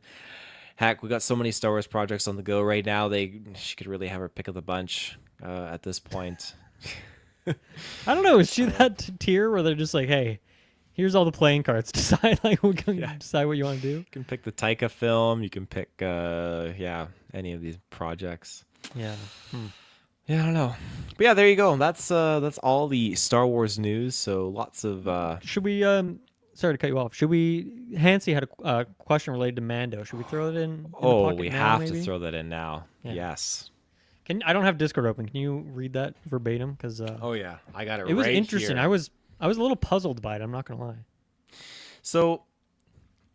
Heck, we got so many Star Wars projects on the go right now. She could really have her pick of the bunch at this point. I don't know. Is she that tier where they're just hey, here's all the playing cards. Decide decide what you want to do. You can pick the Taika film. You can pick any of these projects. Yeah. Yeah, I don't know. But yeah, there you go. That's all the Star Wars news. So lots of. Should we? Sorry to cut you off. Should we? Hansi had a question related to Mando. Should we throw it in? We have to throw that in now. Yeah. Yes. I don't have Discord open. Can you read that verbatim? Because I got it. It was right interesting. Here. I was a little puzzled by it. I'm not gonna lie. So,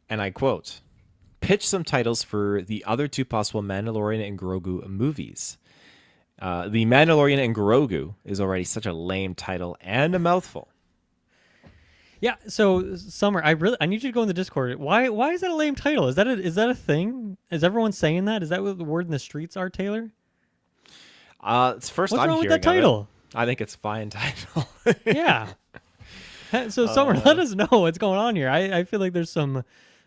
and I quote: "Pitch some titles for the other 2 possible Mandalorian and Grogu movies. The Mandalorian and Grogu is already such a lame title and a mouthful." Yeah. So, Summer, I need you to go in the Discord. Why is that a lame title? Is that a thing? Is everyone saying that? Is that what the word in the streets are, Taylor? It's first What's I'm wrong with hearing that title? I think it's a fine title. Yeah. So Summer, let us know what's going on here. I feel like there's some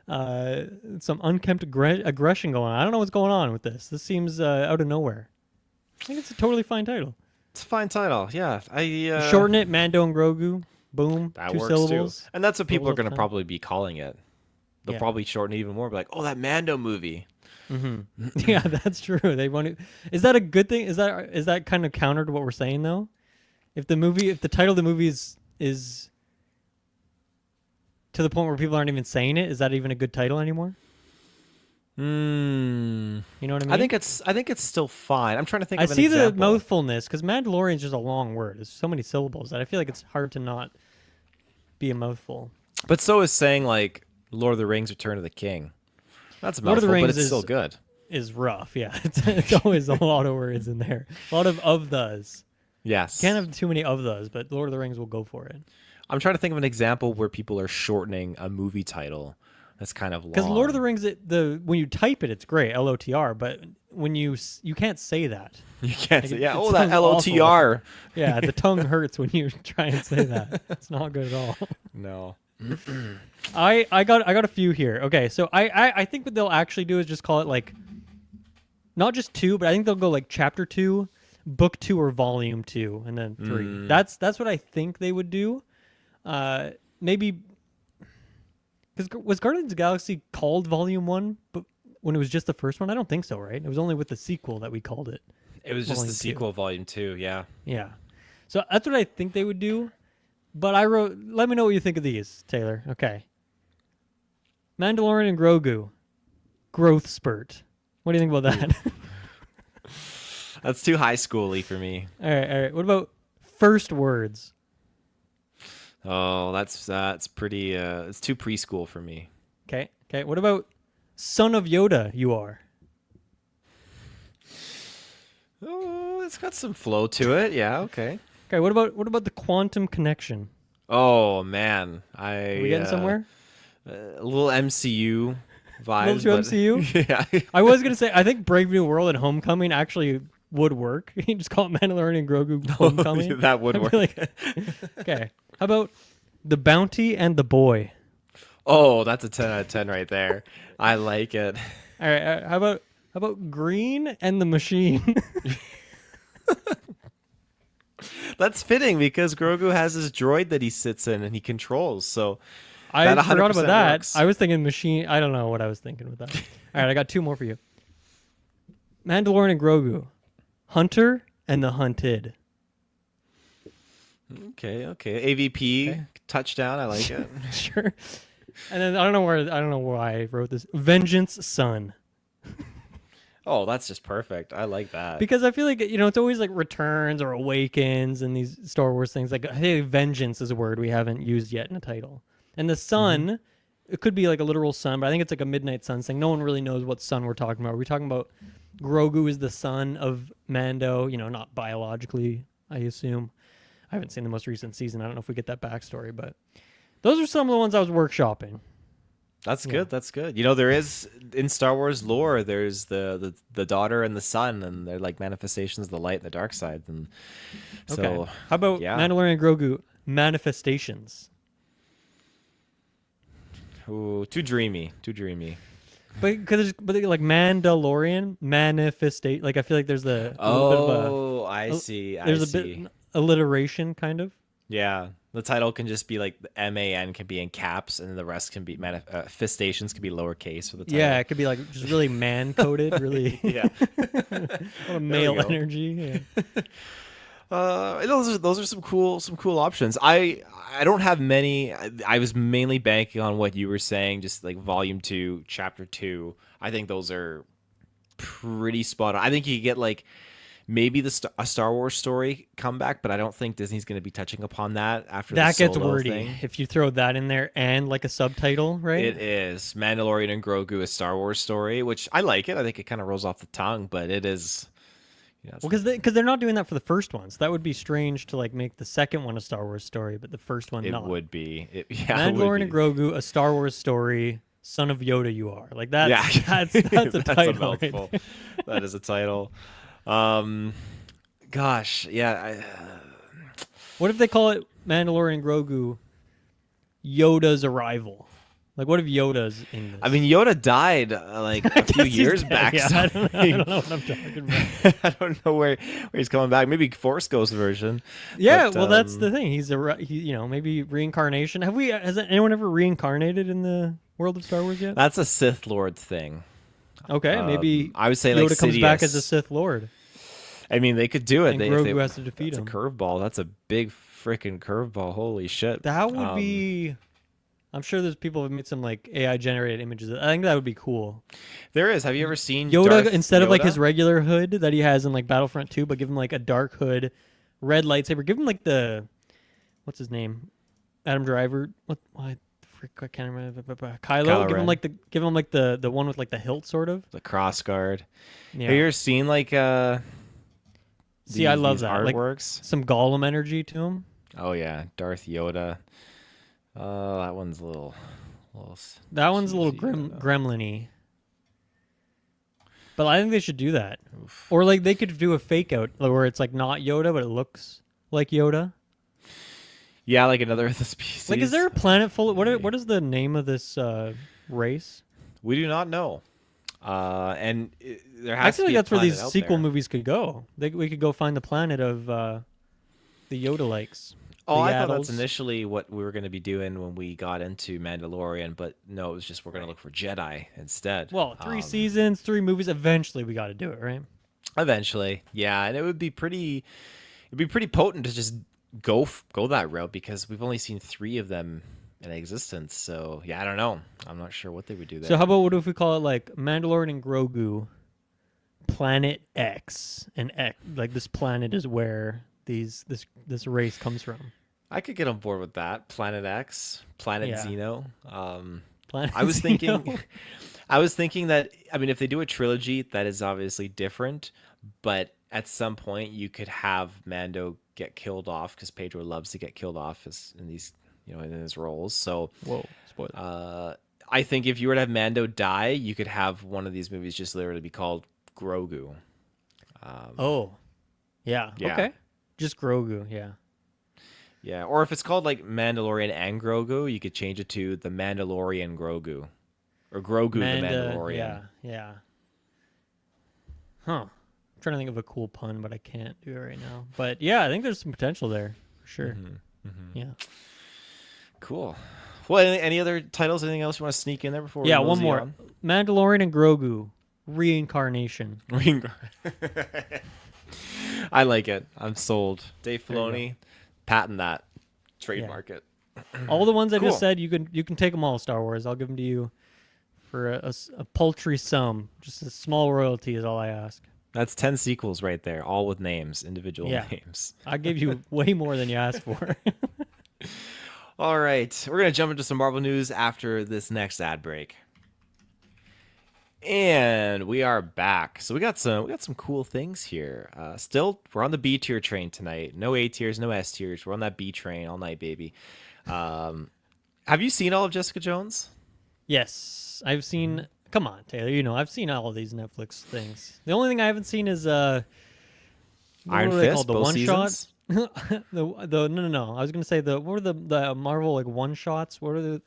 unkempt aggression going on. I don't know what's going on with this. This seems out of nowhere. I think it's a totally fine title. It's a fine title. Yeah, I shorten it, Mando and Grogu. Boom. that 2 works syllables. too. And that's what people are Syllables going at to a time. probably be calling it. They'll Yeah. probably shorten it even more. Be like, oh, that Mando movie. Yeah, that's true. They want to. Is that a good thing? Is that kind of counter to what we're saying though? If the title of the movie is to the point where people aren't even saying it, is that even a good title anymore? You know what I mean? I think it's still fine. I'm trying to think. I of an see the example. mouthfulness because Mandalorian is just a long word. There's so many syllables that I feel like it's hard to not be a mouthful. But so is saying like Lord of the Rings: Return of the King. That's a Lord of the mouthful, but Rings it's still good. Is rough, yeah. It's always a lot of words in there. A lot of those. Yes. Can't have too many of those, but Lord of the Rings will go for it. I'm trying to think of an example where people are shortening a movie title that's kind of long. Because Lord of the Rings, when you type it, it's great, LOTR. But when you can't say that. You can't say, yeah. it Oh, that sounds awful. LOTR. Yeah, the tongue hurts when you try and say that. It's not good at all. No. I got a few here. Okay, so I think what they'll actually do is just call it like, not just 2, but I think they'll go like chapter 2, book 2, or volume 2, and then 3. That's what I think they would do. Maybe because was Guardians of the Galaxy called volume 1, but when it was just the first one? I don't think so, right? It was only with the sequel that we called it. It was just Volume the sequel, volume 2. Yeah. Yeah. So that's what I think they would do. But I wrote, let me know what you think of these, Taylor. Okay. Mandalorian and Grogu. Growth spurt. What do you think about that? That's too high schooly for me. All right. What about first words? Oh, that's pretty. It's too preschool for me. Okay. What about son of Yoda you are? Oh, it's got some flow to it. Yeah. Okay. Okay, what about the quantum connection? Oh man, Are we getting somewhere? A little MCU vibes. Little too MCU? Yeah. I was gonna say I think Brave New World and Homecoming actually would work. You just call it Mandalorian and Grogu Homecoming. That would I'd work. be like, okay. How about the bounty and the boy? Oh, that's a 10 out of 10 right there. I like it. All right. How about green and the machine? That's fitting because Grogu has his droid that he sits in and he controls. So I that forgot 100% about that. works. I was thinking machine. I don't know what I was thinking with that. All right, I got 2 more for you. Mandalorian and Grogu, hunter and the hunted. Okay. AVP Okay. touchdown. I like it. Sure. And then I don't know why I wrote this. Vengeance son. Oh, that's just perfect. I like that. Because I feel like, it's always like returns or awakens and these Star Wars things. Like, hey, vengeance is a word we haven't used yet in a title. And the sun, it could be like a literal sun, but I think it's like a midnight sun thing. No one really knows what sun we're talking about. Are we talking about Grogu is the son of Mando? Not biologically, I assume. I haven't seen the most recent season. I don't know if we get that backstory, but those are some of the ones I was workshopping. That's good. That's good. There is in Star Wars lore. There's the daughter and the son, and they're like manifestations of the light and the dark side. And so, Okay. How about Mandalorian and Grogu manifestations? Ooh, too dreamy. But like Mandalorian manifestate. Like I feel like there's a little bit of I see. there's a bit alliteration kind of. Yeah, the title can just be like the MAN can be in caps, and then the rest can be manifestations can be lowercase for the title. Yeah, it could be like just really man coded, really. Yeah. A lot of male energy. Yeah. Those are some cool options. I don't have many. I was mainly banking on what you were saying, just like volume 2, chapter 2. I think those are pretty spot on. I think you could get like maybe a Star Wars story comeback, but I don't think Disney's going to be touching upon that after That the gets Solo wordy thing. if you throw that in there and like a subtitle, right? It is Mandalorian and Grogu, a Star Wars story, which I like it. I think it kind of rolls off the tongue, but it is. Well, because they're not doing that for the first one, so that would be strange to like make the second one a Star Wars story, but the first one it not. would be. Mandalorian and Grogu, a Star Wars story. Son of Yoda, you are like that. Yeah, That's a that's title. a mouthful. That is a title. Gosh, yeah. What if they call it Mandalorian Grogu Yoda's arrival? Like, what if Yoda's in this? I mean, Yoda died like a few years back. Yeah, so I don't know what I'm talking about. I don't know where he's coming back. Maybe Force Ghost version. Yeah, but, well, that's the thing. He's maybe reincarnation. Has anyone ever reincarnated in the world of Star Wars yet? That's a Sith Lord thing. Okay, maybe I would say Yoda like comes Sidious. back as a Sith Lord. I mean, they could do it. And Grogu has to defeat him. That's a curveball. That's a big freaking curveball. Holy shit. That would be. I'm sure there's people who have made some like AI generated images. I think that would be cool. There is. Have you ever seen Yoda Darth instead of like Yoda? his regular hood that he has in like Battlefront 2, but give him like a dark hood, red lightsaber. Give him like what's his name, Adam Driver. I can't remember. Kylo. Give him like the one with like the hilt sort of. The cross guard. Yeah. Have you ever seen like See, I love these that. Like artworks? some Gollum energy to him. Oh yeah, Darth Yoda. That one's a little. That one's a little cheesy, gremlin-y. But I think they should do that. Oof. Or like they could do a fake out where it's like not Yoda, but it looks like Yoda. Yeah, like another of the species. Like, is there a planet full of what is the name of this race? We do not know. There has I to feel be like a that's where these planet out sequel there. movies could go. We could go find the planet of the Yoda likes. Oh, the I thought that's Yaddles. initially what we were going to be doing when we got into Mandalorian, but no, it was just we're going to look for Jedi instead. Well, 3 seasons, 3 movies. Eventually, we got to do it, right? Eventually, yeah, and it would be pretty. It'd be pretty potent to just go that route because we've only seen 3 of them in existence. So yeah, I don't know. I'm not sure what they would do there. So how about what if we call it like Mandalorian and Grogu, Planet X, and X, like this planet is where this race comes from. I could get on board with that. Planet X, Planet Yeah. Xeno. Planet I was Xeno. thinking that, I mean, if they do a trilogy, that is obviously different, but at some point you could have Mando get killed off because Pedro loves to get killed off in these, in his roles. So, Whoa, spoiler. I think if you were to have Mando die, you could have one of these movies just literally be called Grogu. Yeah. Okay. Just Grogu. Yeah. Yeah, or if it's called like Mandalorian and Grogu, you could change it to the Mandalorian Grogu, or Grogu the Mandalorian. Yeah. Huh. I'm trying to think of a cool pun, but I can't do it right now. But yeah, I think there's some potential there for sure. Yeah. Cool. Well, any other titles? Anything else you want to sneak in there before? Yeah. we One mosey more. on? Mandalorian and Grogu reincarnation. I like it. I'm sold. Dave Filoni, patent that, trademark it. All the ones I Cool. just said, you can take them all. Star Wars. I'll give them to you for a paltry sum. Just a small royalty is all I ask. That's 10 sequels right there, all with names, individual Yeah. names. I give you way more than you asked for. All right, we're gonna jump into some Marvel news after this next ad break. And we are back. So we got some cool things here. Still, we're on the B tier train tonight. No A tiers, no S tiers. We're on that B train all night, baby. Have you seen all of Jessica Jones? Yes, I've seen. Come on, Taylor. I've seen all of these Netflix things. The only thing I haven't seen is Iron what are they Fist, called? The both one seasons? shot. No. I was gonna say what were the Marvel like one shots? What are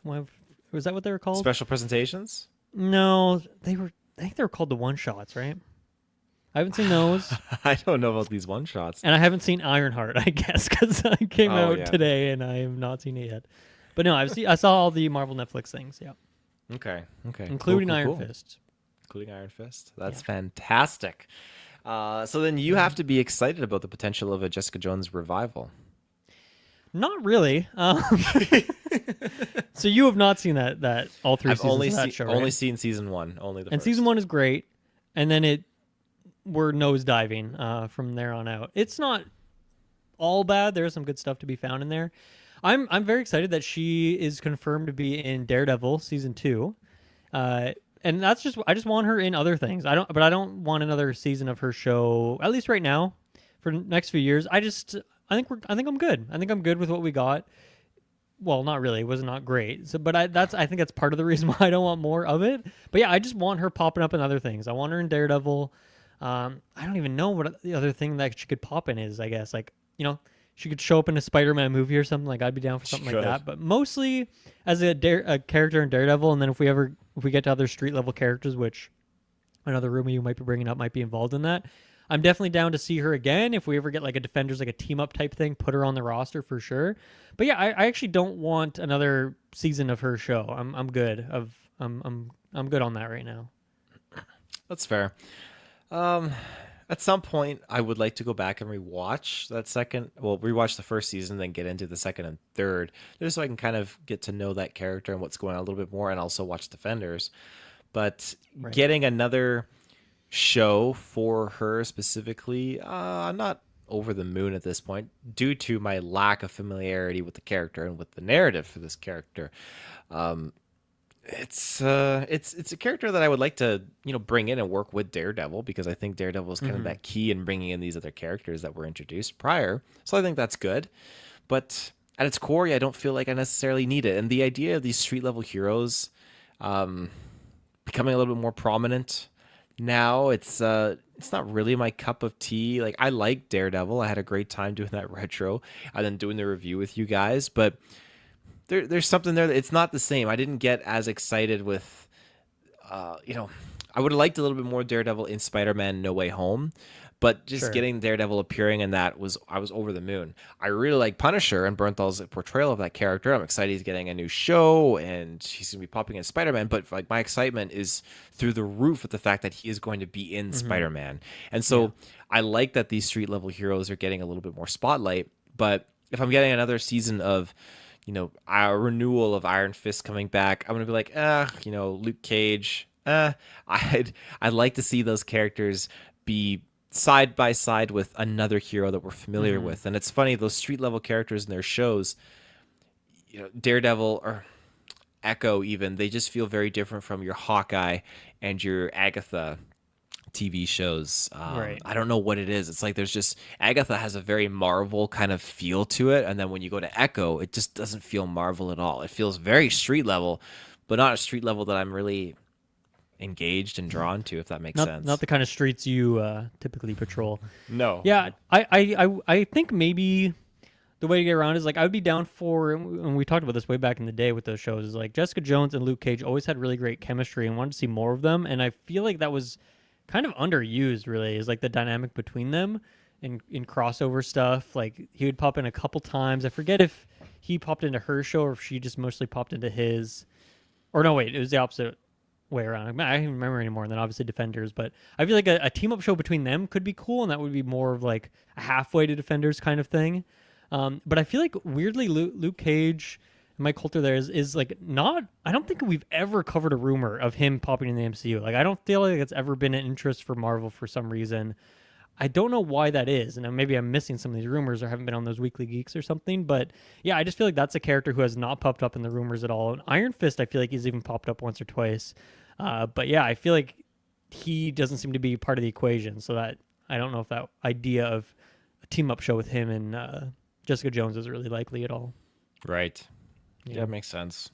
was that what they were called? Special presentations? No, I think they were called the one shots, right? I haven't seen those, I don't know about these one shots. and I haven't seen Ironheart, I guess, because it came Oh, out yeah. today, and I have not seen it yet. But no, I saw all the Marvel Netflix things, yeah, Okay. including Cool, Iron cool. Fist. Including Iron Fist. That's fantastic. So then you have to be excited about the potential of a Jessica Jones revival. Not really. So you have not seen that all 3 I've seasons only of that seen show, only right? seen season 1, only the And first. season 1 is great, and then we're nosediving from there on out. It's not all bad. There's some good stuff to be found in there. I'm very excited that she is confirmed to be in Daredevil season 2, and that's I just want her in other things. I don't want another season of her show, at least right now, for the next few years. I think I'm good. I think I'm good with what we got. Well, not really. It was not great. So, but I think that's part of the reason why I don't want more of it. But yeah, I just want her popping up in other things. I want her in Daredevil. I don't even know what the other thing that she could pop in is. I guess she could show up in a Spider-Man movie or something. Like I'd be down for something like that. But mostly as a character in Daredevil, and then if we get to other street level characters, which another rumor you might be bringing up might be involved in that. I'm definitely down to see her again. If we ever get like a Defenders, like a team up type thing, put her on the roster for sure. But yeah, I actually don't want another season of her show. I'm good. I'm good on that right now. That's fair. At some point, I would like to go back and rewatch rewatch the first season, then get into the second and third, just so I can kind of get to know that character and what's going on a little bit more, and also watch Defenders. But getting another show for her specifically, I'm not over the moon at this point due to my lack of familiarity with the character and with the narrative for this character. It's a character that I would like to bring in and work with Daredevil, because I think Daredevil is kind of that key in bringing in these other characters that were introduced prior. So I think that's good, but at its core, I don't feel like I necessarily need it. And the idea of these street level heroes becoming a little bit more prominent now, it's not really my cup of tea. Like, I like Daredevil. I had a great time doing that retro and then doing the review with you guys, but there's something there that it's not the same. I didn't get as excited with, I would have liked a little bit more Daredevil in Spider-Man No Way Home, but just getting Daredevil appearing in that I was over the moon. I really like Punisher and Bernthal's portrayal of that character. I'm excited he's getting a new show and he's going to be popping in Spider-Man, but like my excitement is through the roof with the fact that he is going to be in Spider-Man. And so I like that these street level heroes are getting a little bit more spotlight, but if I'm getting another season of a renewal of Iron Fist coming back, I'm gonna be like, Luke Cage. I'd like to see those characters be side by side with another hero that we're familiar with. And it's funny, those street level characters in their shows, Daredevil or Echo, even, they just feel very different from your Hawkeye and your Agatha TV shows. I don't know what it is. It's like there's just Agatha has a very Marvel kind of feel to it, and then when you go to Echo, it just doesn't feel Marvel at all. It feels very street level, but not a street level that I'm really engaged and drawn to, if that makes sense. Not the kind of streets you typically patrol. No. Yeah, I think maybe the way to get around is like I would be down for, and we talked about this way back in the day with those shows, is like Jessica Jones and Luke Cage always had really great chemistry and wanted to see more of them, and I feel like that was kind of underused, really, is like the dynamic between them in crossover stuff. Like he would pop in a couple times. I forget if he popped into her show or if she just mostly popped into his. Or no, wait, it was the opposite way around. I don't even remember anymore. And then obviously Defenders, but I feel like a team up show between them could be cool, and that would be more of like a halfway to Defenders kind of thing. But I feel like weirdly Luke Cage, Mike Coulter there is like not. I don't think we've ever covered a rumor of him popping in the MCU. Like I don't feel like it's ever been an interest for Marvel for some reason. I don't know why that is, and maybe I'm missing some of these rumors or haven't been on those Weekly Geeks or something. But yeah, I just feel like that's a character who has not popped up in the rumors at all. And Iron Fist, I feel like he's even popped up once or twice. But yeah, I feel like he doesn't seem to be part of the equation. So that I don't know if that idea of a team up show with him and Jessica Jones is really likely at all. Right. Yeah, that makes sense.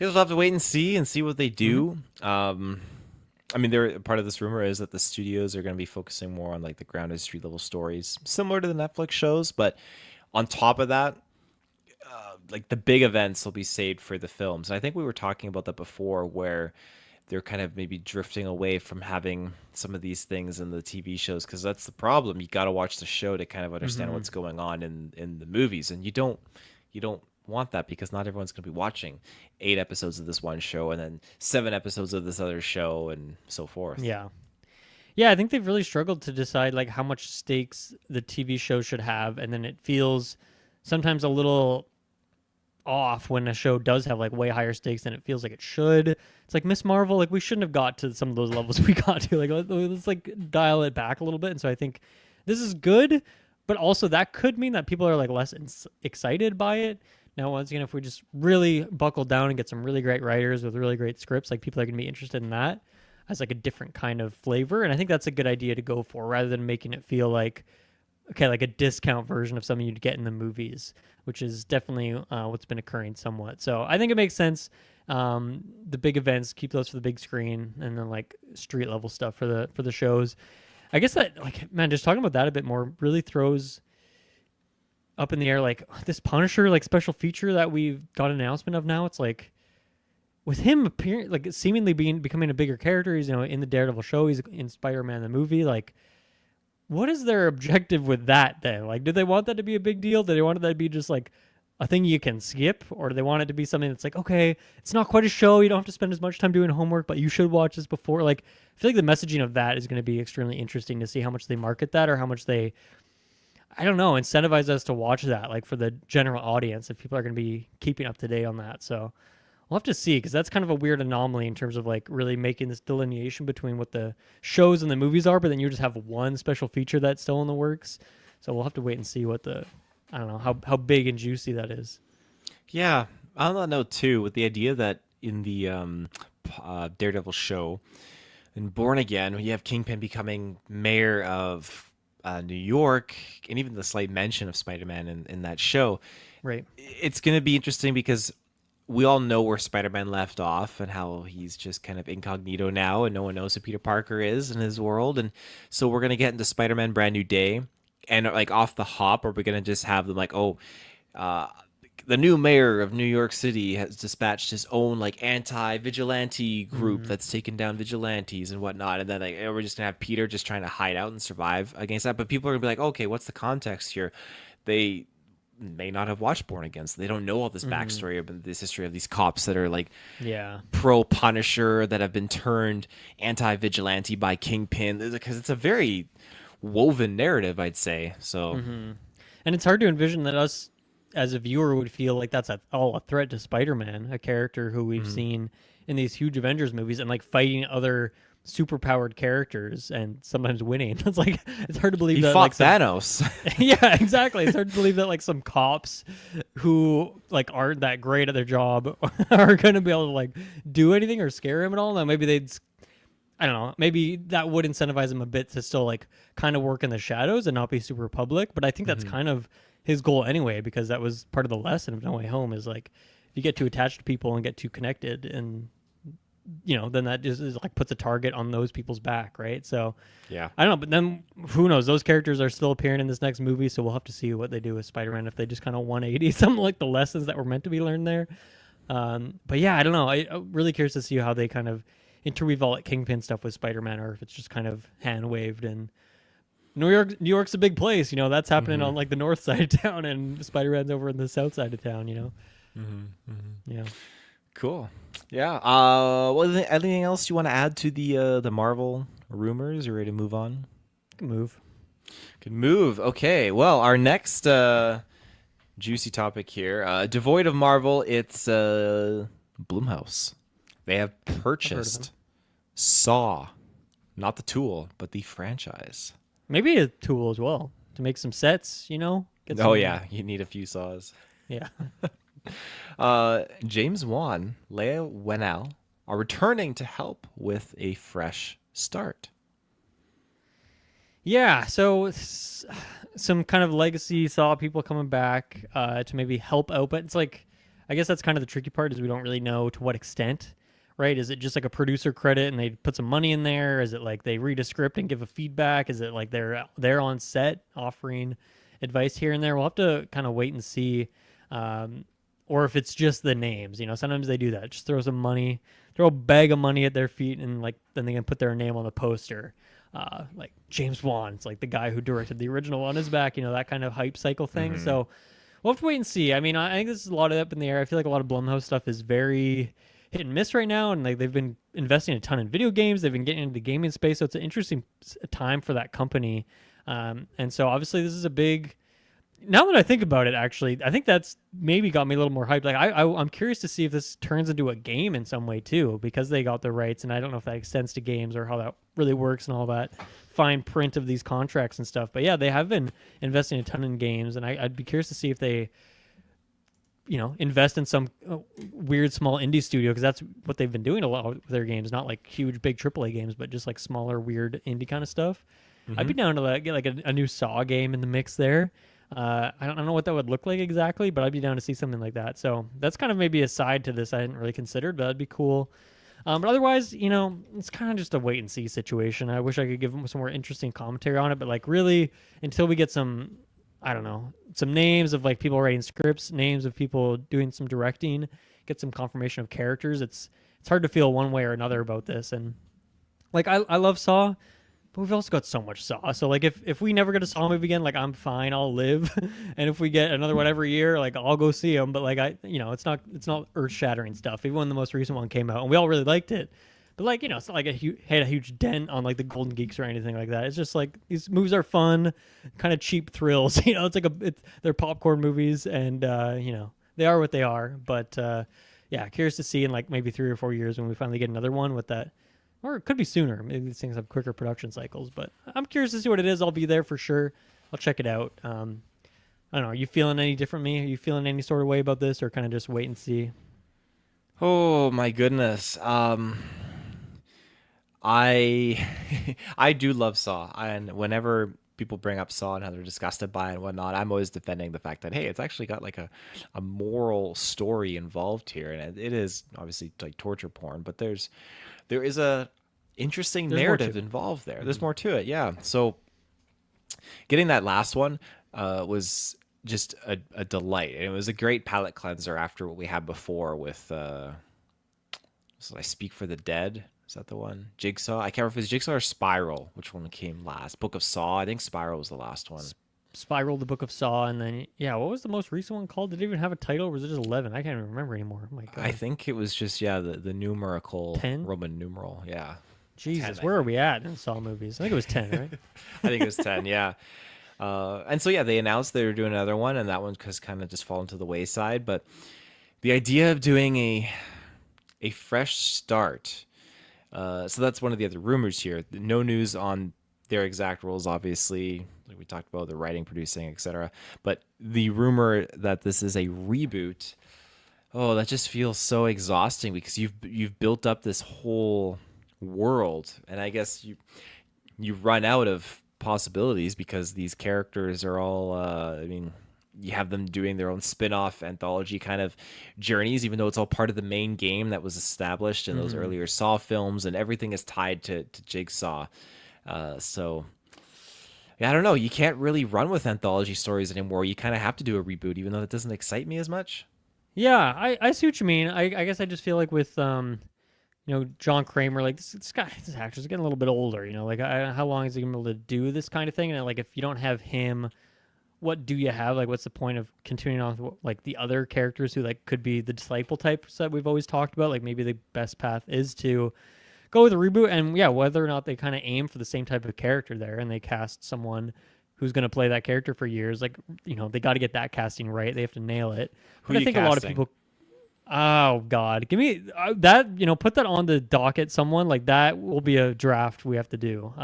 You'll have to wait and see what they do. I mean, part of this rumor is that the studios are going to be focusing more on like the grounded street level stories, similar to the Netflix shows. But on top of that, like the big events will be saved for the films. And I think we were talking about that before, where they're kind of maybe drifting away from having some of these things in the TV shows, because that's the problem. You got to watch the show to kind of understand what's going on in the movies, and you don't want that, because not everyone's going to be watching 8 episodes of this one show and then 7 episodes of this other show and so forth. Yeah, I think they've really struggled to decide like how much stakes the TV show should have, and then it feels sometimes a little off when a show does have like way higher stakes than it feels like it should. It's like Miss Marvel, like we shouldn't have got to some of those levels we got to. Like let's like dial it back a little bit. And so I think this is good, but also that could mean that people are like less excited by it. Now, once again, if we just really buckle down and get some really great writers with really great scripts, like people are going to be interested in that as like a different kind of flavor. And I think that's a good idea to go for, rather than making it feel like, okay, like a discount version of something you'd get in the movies, which is definitely what's been occurring somewhat. So I think it makes sense. The big events, keep those for the big screen, and then like street level stuff for the shows. I guess that, like, man, just talking about that a bit more really throws up in the air. Like this Punisher like special feature that we've got an announcement of now. It's like with him appearing like seemingly becoming a bigger character. He's in the Daredevil show. He's in Spider-Man the movie. Like, what is their objective with that then? Like, do they want that to be a big deal? Do they want that to be just like a thing you can skip, or do they want it to be something that's like, okay, it's not quite a show, you don't have to spend as much time doing homework, but you should watch this before? Like, I feel like the messaging of that is going to be extremely interesting to see how much they market that, or how much they, I don't know, incentivize us to watch that, like for the general audience, if people are going to be keeping up to date on that. So we'll have to see, because that's kind of a weird anomaly in terms of like really making this delineation between what the shows and the movies are, but then you just have one special feature that's still in the works. So we'll have to wait and see what I don't know how big and juicy that is. Yeah, on that note too, with the idea that in the Daredevil show, in Born Again, you have Kingpin becoming mayor of New York, and even the slight mention of Spider-Man in that show. Right. It's going to be interesting because we all know where Spider-Man left off and how he's just kind of incognito now, and no one knows who Peter Parker is in his world. And so we're going to get into Spider-Man Brand New Day. And like off the hop, are we going to just have them like, the new mayor of New York City has dispatched his own like anti-vigilante group that's taken down vigilantes and whatnot, and then like we're just gonna have Peter just trying to hide out and survive against that. But people are gonna be like, okay, what's the context here? They may not have watched Born Again, so they don't know all this backstory of this history of these cops that are like pro Punisher that have been turned anti-vigilante by Kingpin, because it's a very woven narrative, I'd say. So and it's hard to envision that us as a viewer would feel like that's all a threat to Spider-Man, a character who we've seen in these huge Avengers movies and like fighting other superpowered characters and sometimes winning. It's like, it's hard to believe he that fought like Thanos. Yeah, exactly. It's hard to believe that like some cops who like aren't that great at their job are going to be able to like do anything or scare him at all. Now maybe I don't know, maybe that would incentivize him a bit to still like kind of work in the shadows and not be super public. But I think that's kind of his goal anyway, because that was part of the lesson of No Way Home, is like, if you get too attached to people and get too connected, and then that just is like puts a target on those people's back, right? So yeah, I don't know, but then who knows? Those characters are still appearing in this next movie, so we'll have to see what they do with Spider-Man, if they just kind of 180 something like the lessons that were meant to be learned there. But yeah, I don't know. I'm really curious to see how they kind of interweave all that Kingpin stuff with Spider-Man, or if it's just kind of hand waved. And New York's a big place, that's happening on like the north side of town, and Spider-Man's over in the south side of town, Yeah. Cool. Yeah. Well, anything else you want to add to the Marvel rumors? You ready to move on? Can move. Good move. Okay. Well, our next juicy topic here, devoid of Marvel, it's Blumhouse. They have purchased Saw, not the tool, but the franchise. Maybe a tool as well to make some sets, Yeah, you need a few saws. Yeah. James Wan, Leigh Whanell are returning to help with a fresh start. Yeah, so some kind of legacy Saw people coming back to maybe help out, but it's like, I guess that's kind of the tricky part, is we don't really know to what extent. Right? Is it just like a producer credit and they put some money in there? Is it like they read a script and give a feedback? Is it like they're on set offering advice here and there? We'll have to kind of wait and see. Or if it's just the names, sometimes they do that. Just throw a bag of money at their feet, and like then they can put their name on the poster. Like James Wan, it's like the guy who directed the original on his back, that kind of hype cycle thing. So we'll have to wait and see. I mean, I think this is a lot of up in the air. I feel like a lot of Blumhouse stuff is very hit and miss right now, and they've been investing a ton in video games. They've been getting into the gaming space, so it's an interesting time for that company. And so obviously this is a big. Now that I think about it, actually, I think that's maybe got me a little more hyped. Like I'm curious to see if this turns into a game in some way too, because they got the rights, and I don't know if that extends to games or how that really works and all that fine print of these contracts and stuff. But yeah, they have been investing a ton in games, and I'd be curious to see if they invest in some weird small indie studio, because that's what they've been doing a lot with their games. Not like huge, big AAA games, but just like smaller, weird indie kind of stuff. I'd be down to get like a new Saw game in the mix there. I don't know what that would look like exactly, but I'd be down to see something like that. So that's kind of maybe a side to this I hadn't really considered, but that'd be cool. But otherwise, it's kind of just a wait and see situation. I wish I could give them some more interesting commentary on it, but like really, until we get some I don't know, some names of like people writing scripts, names of people doing some directing, get some confirmation of characters. It's hard to feel one way or another about this. And like I love Saw, but we've also got so much Saw. So like if we never get a Saw movie again, like I'm fine, I'll live. And if we get another one every year, like I'll go see them. But like it's not earth shattering stuff. Even when the most recent one came out, and we all really liked it. But like it's not like had a huge dent on like the Golden Geeks or anything like that. It's just like these movies are fun, kind of cheap thrills. It's like they're popcorn movies, and they are what they are. But yeah, curious to see in like maybe 3 or 4 years when we finally get another one with that. Or it could be sooner. Maybe these things have quicker production cycles. But I'm curious to see what it is. I'll be there for sure. I'll check it out. I don't know. Are you feeling any different than me? Are you feeling any sort of way about this, or kind of just wait and see? Oh my goodness. I I do love Saw, and whenever people bring up Saw and how they're disgusted by it and whatnot, I'm always defending the fact that hey, it's actually got like a moral story involved here, and it is obviously like torture porn, but there is a interesting There's more to narrative it. involved there. There's more to it, yeah. So getting that last one was just a delight, and it was a great palate cleanser after what we had before with so I Speak for the Dead. Is that the one? Jigsaw? I can't remember if it was Jigsaw or Spiral. Which one came last? Book of Saw. I think Spiral was the last one. Spiral, the Book of Saw, and then yeah, what was the most recent one called? Did it even have a title, or was it just 11? I can't even remember anymore. Oh my god. I think it was just the numerical 10? Roman numeral. Yeah. Jesus, 10, where are we at in Saw movies? I think it was 10, right? I think it was 10. Yeah. And so yeah, they announced they were doing another one, and that one has kind of just fallen to the wayside. But the idea of doing a fresh start. So that's one of the other rumors here. No news on their exact roles, obviously. Like we talked about the writing, producing, etc. But the rumor that this is a reboot, oh, that just feels so exhausting because you've built up this whole world, and I guess you run out of possibilities because these characters are all. I mean, you have them doing their own spin-off anthology kind of journeys, even though it's all part of the main game that was established in those earlier Saw films, and everything is tied to Jigsaw. So yeah, I don't know. You can't really run with anthology stories anymore. You kind of have to do a reboot, even though that doesn't excite me as much. Yeah, I see what you mean. I guess I just feel like with John Kramer, like this actor's getting a little bit older. Like how long is he gonna be able to do this kind of thing? And like if you don't have him, what do you have? Like, what's the point of continuing on with like the other characters who like could be the disciple types that we've always talked about? Like maybe the best path is to go with a reboot, and yeah, whether or not they kind of aim for the same type of character there, and they cast someone who's going to play that character for years. Like they got to get that casting right. They have to nail it. Who But I you think a lot of casting? people. Oh God, give me that. Put that on the docket. Someone like that will be a draft we have to do.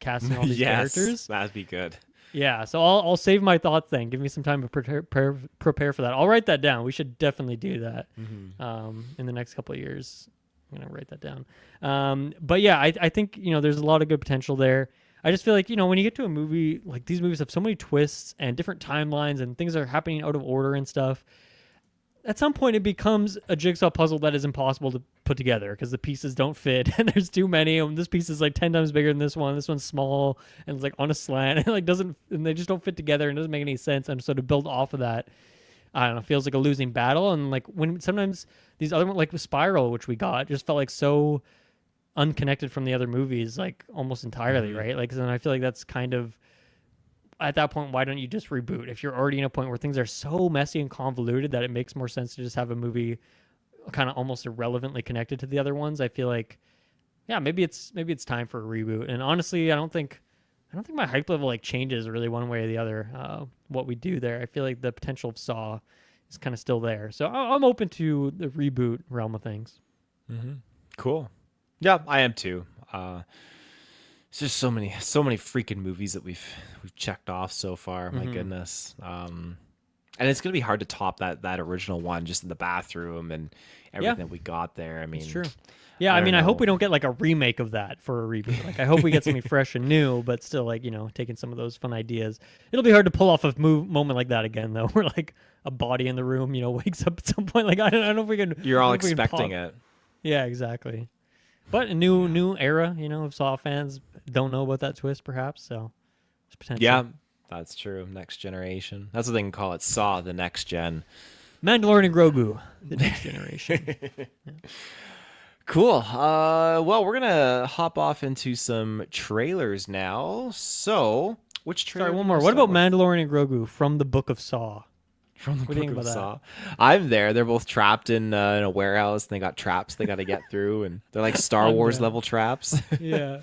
Casting all these Yes, characters. that'd be good. Yeah, so I'll save my thoughts then. Give me some time to prepare for that. I'll write that down. We should definitely do that in the next couple of years. I'm gonna write that down. But yeah, I think there's a lot of good potential there. I just feel like when you get to a movie, like these movies have so many twists and different timelines and things are happening out of order and stuff. At some point, it becomes a jigsaw puzzle that is impossible to put together because the pieces don't fit and there's too many. And this piece is like 10 times bigger than this one. This one's small and it's like on a slant and and they just don't fit together and it doesn't make any sense. And so to build off of that, I don't know, feels like a losing battle. And like when sometimes these other ones, like with Spiral, which we got, just felt like so unconnected from the other movies, like almost entirely, right? Like, then I feel like that's kind of, at that point, why don't you just reboot? If you're already in a point where things are so messy and convoluted that it makes more sense to just have a movie kind of almost irrelevantly connected to the other ones, I feel like, yeah, maybe it's time for a reboot. And honestly, I don't think my hype level like changes really one way or the other. What we do there, I feel like the potential of Saw is kind of still there. So I'm open to the reboot realm of things. Cool. Yeah, I am too. It's just so many freaking movies that we've checked off so far. My goodness. And it's gonna be hard to top that original one just in the bathroom and everything that we got there. I mean, It's true. Yeah, I mean, I hope we don't get like a remake of that for a reboot. Like, I hope we get something fresh and new, but still, like, taking some of those fun ideas. It'll be hard to pull off a moment like that again, though, where like a body in the room, wakes up at some point. Like, I don't know if we can. You're all I don't know if we can expecting pop- it. Yeah, exactly. But a new era, of Saw fans don't know about that twist, perhaps. So there's potential. Yeah, That's true. Next generation. That's what they can call it. Saw the next gen. Mandalorian Grogu, the next generation. Cool. Well, we're gonna hop off into some trailers now. So, which trailer? Sorry, do one you more. wanna What start about with? Mandalorian Grogu from the Book of Saw? From the What do you Book think of about Saw? I'm there. They're both trapped in a warehouse, and they got traps they got to get through, and they're like Star I'm Wars down. level traps. Yeah.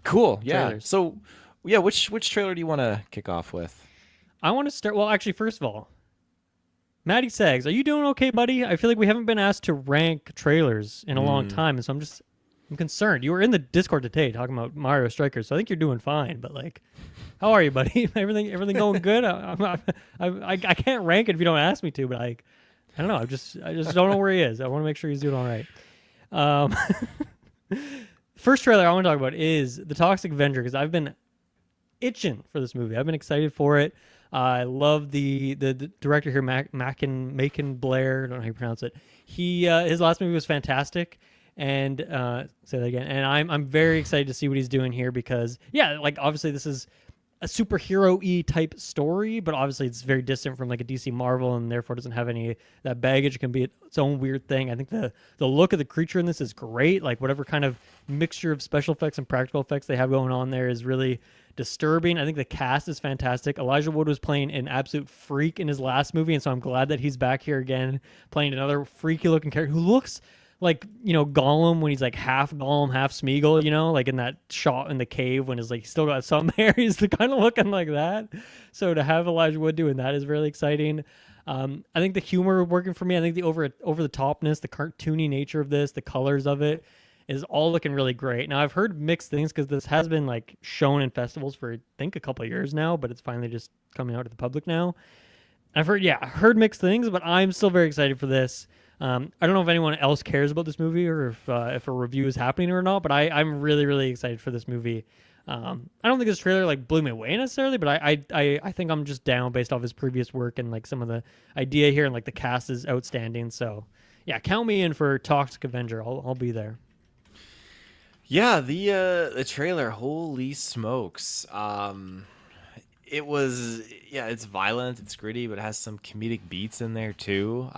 Cool. Yeah. Trailers. So, yeah, which trailer do you want to kick off with? I want to start. Well, actually, first of all, Maddie Sags, are you doing okay, buddy? I feel like we haven't been asked to rank trailers in a long time, and so I'm concerned. You were in the Discord today talking about Mario Strikers, so I think you're doing fine. But like, how are you, buddy? everything going good? I can't rank it if you don't ask me to, but I don't know. I just don't know where he is. I want to make sure he's doing all right. First trailer I want to talk about is The Toxic Avenger, because I've been itching for this movie. I've been excited for it. I love the director here, Macon Blair. I don't know how you pronounce it. His last movie was fantastic, and say that again. And I'm very excited to see what he's doing here because like obviously this is a superhero-y type story, but obviously it's very distant from like a DC Marvel, and therefore doesn't have any that baggage. It can be its own weird thing. I think the look of the creature in this is great. Like whatever kind of mixture of special effects and practical effects they have going on there is really disturbing. I think the cast is fantastic. Elijah Wood was playing an absolute freak in his last movie, and so I'm glad that he's back here again playing another freaky looking character who looks like, Gollum when he's like half Gollum, half Smeagol, like in that shot in the cave when he's like, he's still got some hair. He's kind of looking like that. So to have Elijah Wood doing that is really exciting. I think the humor working for me. I think the over the topness, the cartoony nature of this, the colors of it is all looking really great. Now I've heard mixed things because this has been like shown in festivals for I think a couple of years now, but it's finally just coming out to the public now. I've heard mixed things, but I'm still very excited for this. I don't know if anyone else cares about this movie or if a review is happening or not, but I'm really, really excited for this movie. I don't think this trailer like blew me away necessarily, but I think I'm just down based off his previous work and like some of the idea here, and like the cast is outstanding. So yeah, count me in for Toxic Avenger. I'll be there. Yeah, the trailer, holy smokes. It's violent, it's gritty, but it has some comedic beats in there too.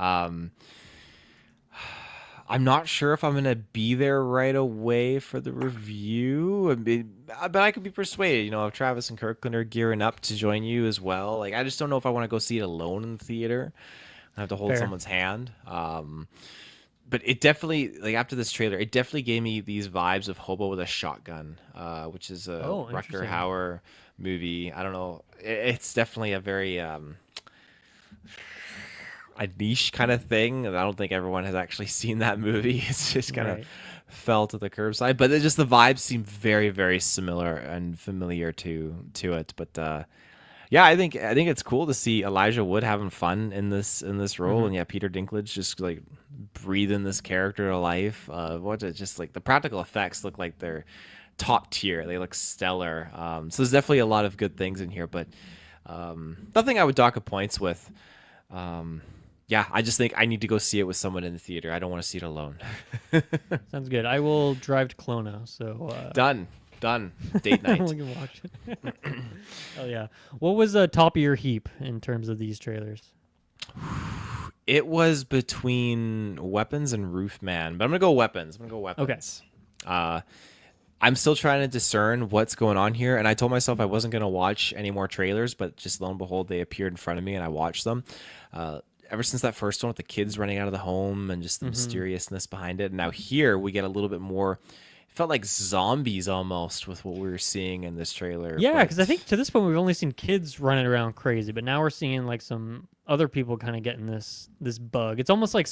I'm not sure if I'm gonna be there right away for the review, but I could be persuaded. If Travis and Kirkland are gearing up to join you as well. Like, I just don't know if I want to go see it alone in the theater. I have to hold Fair. someone's hand. But it definitely, like, after this trailer, it definitely gave me these vibes of Hobo with a Shotgun, which is a Rutger interesting. Hauer movie. I don't know. It's definitely a very a niche kind of thing, and I don't think everyone has actually seen that movie. It's just kind of fell to the curbside, but the vibes seem very, very similar and familiar to it. But yeah, I think it's cool to see Elijah Wood having fun in this role, and Peter Dinklage just like breathing this character to life. Just like the practical effects look like they're top tier. They look stellar. So there's definitely a lot of good things in here, but nothing I would dock a points with. Yeah, I just think I need to go see it with someone in the theater. I don't want to see it alone. Sounds good. I will drive to Kelowna. So Done. Date night. We can watch it. Oh yeah. What was top of your heap in terms of these trailers? It was between Weapons and Roofman, but I'm gonna go Weapons. Okay. I'm still trying to discern what's going on here, and I told myself I wasn't gonna watch any more trailers, but just lo and behold, they appeared in front of me, and I watched them. Ever since that first one with the kids running out of the home and just the mysteriousness behind it, and now here we get a little bit more. It felt like zombies almost with what we were seeing in this trailer. Yeah, because I think to this point we've only seen kids running around crazy, but now we're seeing like some other people kind of getting this bug. It's almost like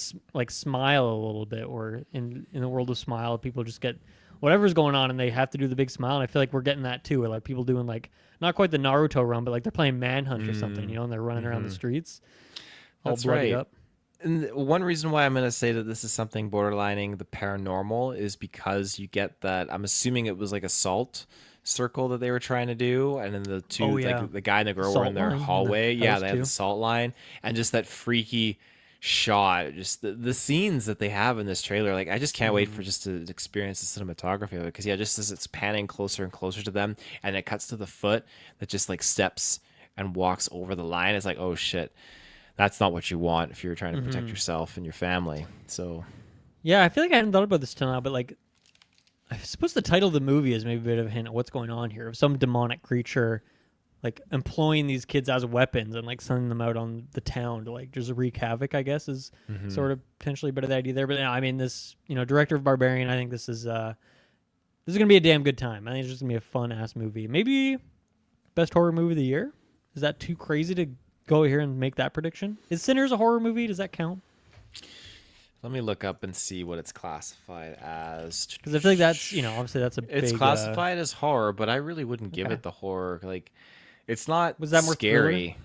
Smile a little bit, or in the world of Smile, people just get whatever's going on and they have to do the big smile. And I feel like we're getting that too. Like people doing like not quite the Naruto run, but like they're playing Manhunt or something, and they're running around the streets. That's right. Up. And one reason why I'm going to say that this is something borderlining the paranormal is because you get that. I'm assuming it was like a salt circle that they were trying to do, and then the two, like the guy and the girl were in their hallway. Yeah, they had the salt line, and just that freaky shot, just the scenes that they have in this trailer. Like, I just can't wait for just to experience the cinematography of it. Because yeah, just as it's panning closer and closer to them, and it cuts to the foot that just like steps and walks over the line. It's like, oh shit, that's not what you want if you're trying to protect yourself and your family. So Yeah, I feel like I hadn't thought about this till now, but like, I suppose the title of the movie is maybe a bit of a hint at what's going on here. Of some demonic creature, like employing these kids as weapons and like sending them out on the town to like just wreak havoc. I guess is sort of potentially a bit of the idea there. But yeah, I mean, this director of Barbarian, I think this is gonna be a damn good time. I think it's just gonna be a fun ass movie. Maybe best horror movie of the year. Is that too crazy to go here and make that prediction? Is Sinners a horror movie? Does that count? let me look up and see what it's classified as. Because I feel like that's obviously that's a It's big, classified as horror, but I really wouldn't give Okay. it the horror. Like, it's not Was that more scary.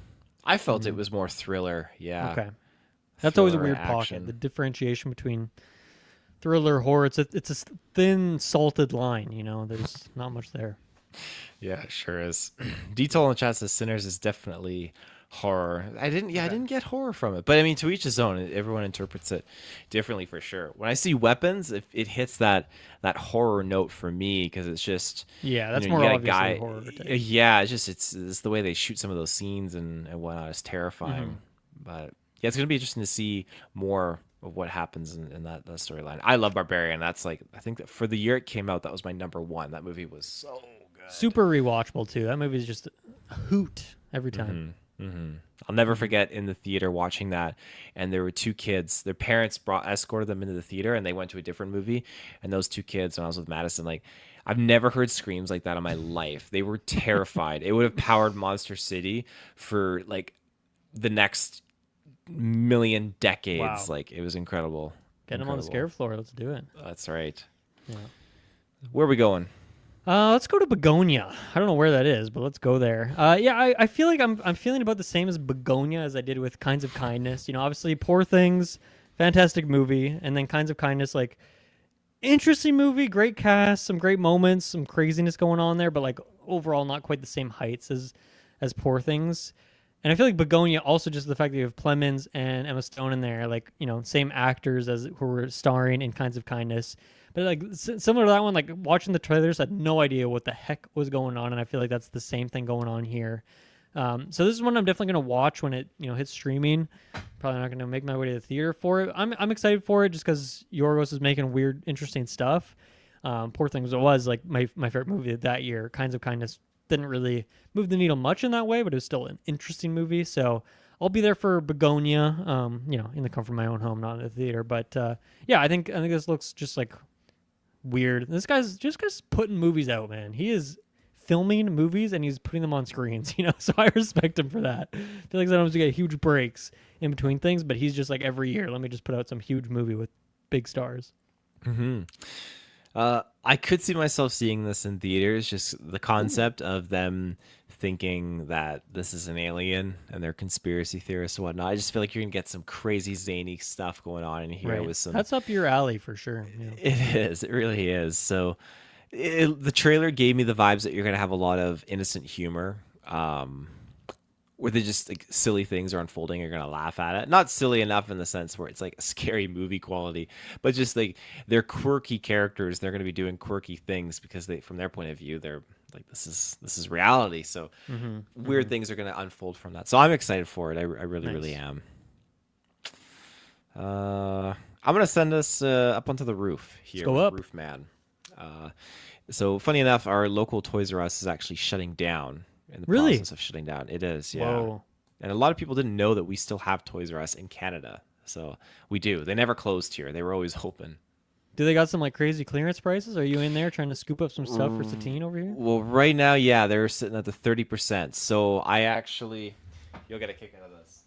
I felt it was more thriller. Yeah. Okay. That's always a Thriller weird action. pocket. The differentiation between thriller, horror. It's a thin, salted line. There's not much there. Yeah, it sure is. Detail in the chat says Sinners is definitely horror. I didn't get horror from it. But I mean, to each his own. Everyone interprets it differently for sure. When I see weapons, it hits that horror note for me because it's just Yeah, that's you more got a obviously horror. To take. Yeah, it's the way they shoot some of those scenes and whatnot is terrifying. But yeah, it's gonna be interesting to see more of what happens in that storyline. I love Barbarian. That's like I think that for the year it came out, that was my number one. That movie was so good. Super rewatchable too. That movie is just a hoot every time. I'll never forget in the theater watching that, and there were two kids. Their parents escorted them into the theater, and they went to a different movie. And those two kids, when I was with Madison, like I've never heard screams like that in my life. They were terrified. It would have powered Monster City for like the next million decades. Wow. Like it was incredible. Get them on the scare floor. Let's do it. That's right. Yeah. Where are we going? Let's go to Begonia. I don't know where that is, but let's go there. Yeah, I feel like I'm feeling about the same as Begonia as I did with Kinds of Kindness. Obviously, Poor Things, fantastic movie, and then Kinds of Kindness, like interesting movie, great cast, some great moments, some craziness going on there, but like overall not quite the same heights as Poor Things. And I feel like Begonia also just the fact that you have Plemons and Emma Stone in there, like same actors as who were starring in Kinds of Kindness. But like similar to that one, like watching the trailers, I had no idea what the heck was going on, and I feel like that's the same thing going on here. So this is one I'm definitely going to watch when it hits streaming. Probably not going to make my way to the theater for it. I'm excited for it just because Yorgos is making weird, interesting stuff. Poor Things was like my favorite movie that year. Kinds of Kindness didn't really move the needle much in that way, but it was still an interesting movie. So I'll be there for Begonia, in the comfort of my own home, not in the theater. But yeah, I think this looks just like weird. This guy's putting movies out, man. He is filming movies and he's putting them on screens, so I respect him for that. I feel like sometimes we get huge breaks in between things, but he's just like every year, let me just put out some huge movie with big stars. I could see myself seeing this in theaters, just the concept of them thinking that this is an alien and they're conspiracy theorists and whatnot. I just feel like you're gonna get some crazy zany stuff going on in here with some. That's up your alley for sure. Yeah. It is. It really is. So, the trailer gave me the vibes that you're gonna have a lot of innocent humor, where they just like silly things are unfolding. You're gonna laugh at it. Not silly enough in the sense where it's like a scary movie quality, but just like they're quirky characters. They're gonna be doing quirky things because from their point of view, they're like this is reality. So weird things are gonna unfold from that. So I'm excited for it. I really am. I'm gonna send us up onto the roof here. Let's go up. Roofman. So funny enough, our local Toys R Us is actually shutting down. In the process of shutting down. It is, yeah. Whoa. And a lot of people didn't know that we still have Toys R Us in Canada. So we do. They never closed here. They were always open. Do they got some like crazy clearance prices? Are you in there trying to scoop up some stuff for Satine over here? Well, right now, yeah, they're sitting at the 30%. So I actually, you'll get a kick out of this.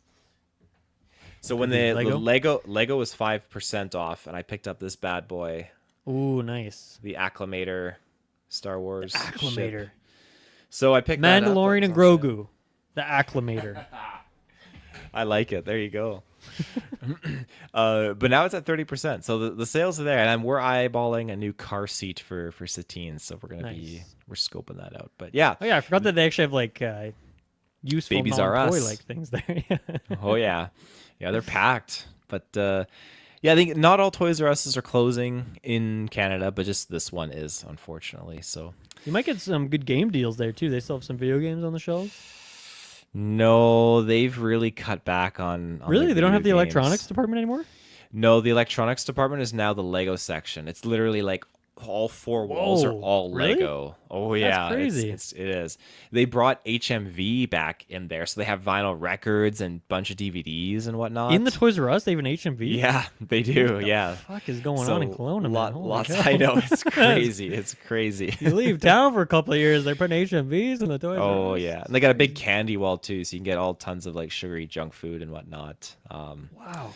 So when the Lego was 5% off, and I picked up this bad boy. Ooh, nice. The Acclamator Star Wars Acclamator. Ship. So I picked that up. Mandalorian and Grogu, the Acclamator. I like it. There you go. But now it's at 30%. So the sales are there, and we're eyeballing a new car seat for Satine. So we're gonna we're scoping that out. But yeah. Oh yeah, I forgot that they actually have like useful Babies R Us non-toy like things there. Oh yeah, yeah. They're packed. But yeah, I think not all Toys R Us's are closing in Canada, but just this one is, unfortunately. So You might get some good game deals there too. They still have some video games on the shelves. no, they've really cut back on their Really? They don't video have the electronics games. department anymore? No, the electronics department is now the Lego section. It's literally like all four walls are Whoa, all really? Lego. Oh That's yeah, crazy. it is. They brought HMV back in there, so they have vinyl records and bunch of DVDs and whatnot. In the Toys R Us, they have an HMV? Yeah, they do. Yeah. Fuck is going on in Kelowna, man? Holy Lots. cow. I know it's crazy. It's crazy. You leave town for a couple of years, they're putting HMVs in the Toys R Us. Oh yeah, and they got a big candy wall too, so you can get all tons of like sugary junk food and whatnot. Wow.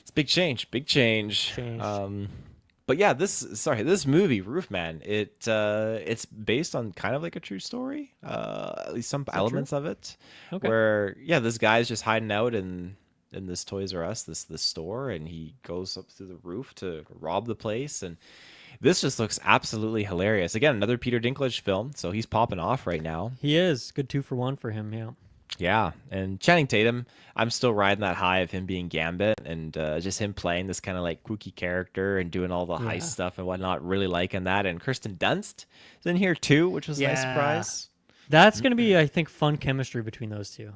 It's big change, big change. But yeah, this movie, Roofman, it's based on kind of like a true story, at least some elements of it. Okay. Where this guy's just hiding out in this Toys R Us, this store, and he goes up through the roof to rob the place, and this just looks absolutely hilarious. Again, another Peter Dinklage film, so he's popping off right now. He is. Good 2-for-1 for him, yeah. Yeah, and Channing Tatum, I'm still riding that high of him being Gambit and just him playing this kind of like kooky character and doing all the heist stuff and whatnot. Really liking that. And Kirsten Dunst is in here too, which was a nice surprise. That's going to be, I think, fun chemistry between those two.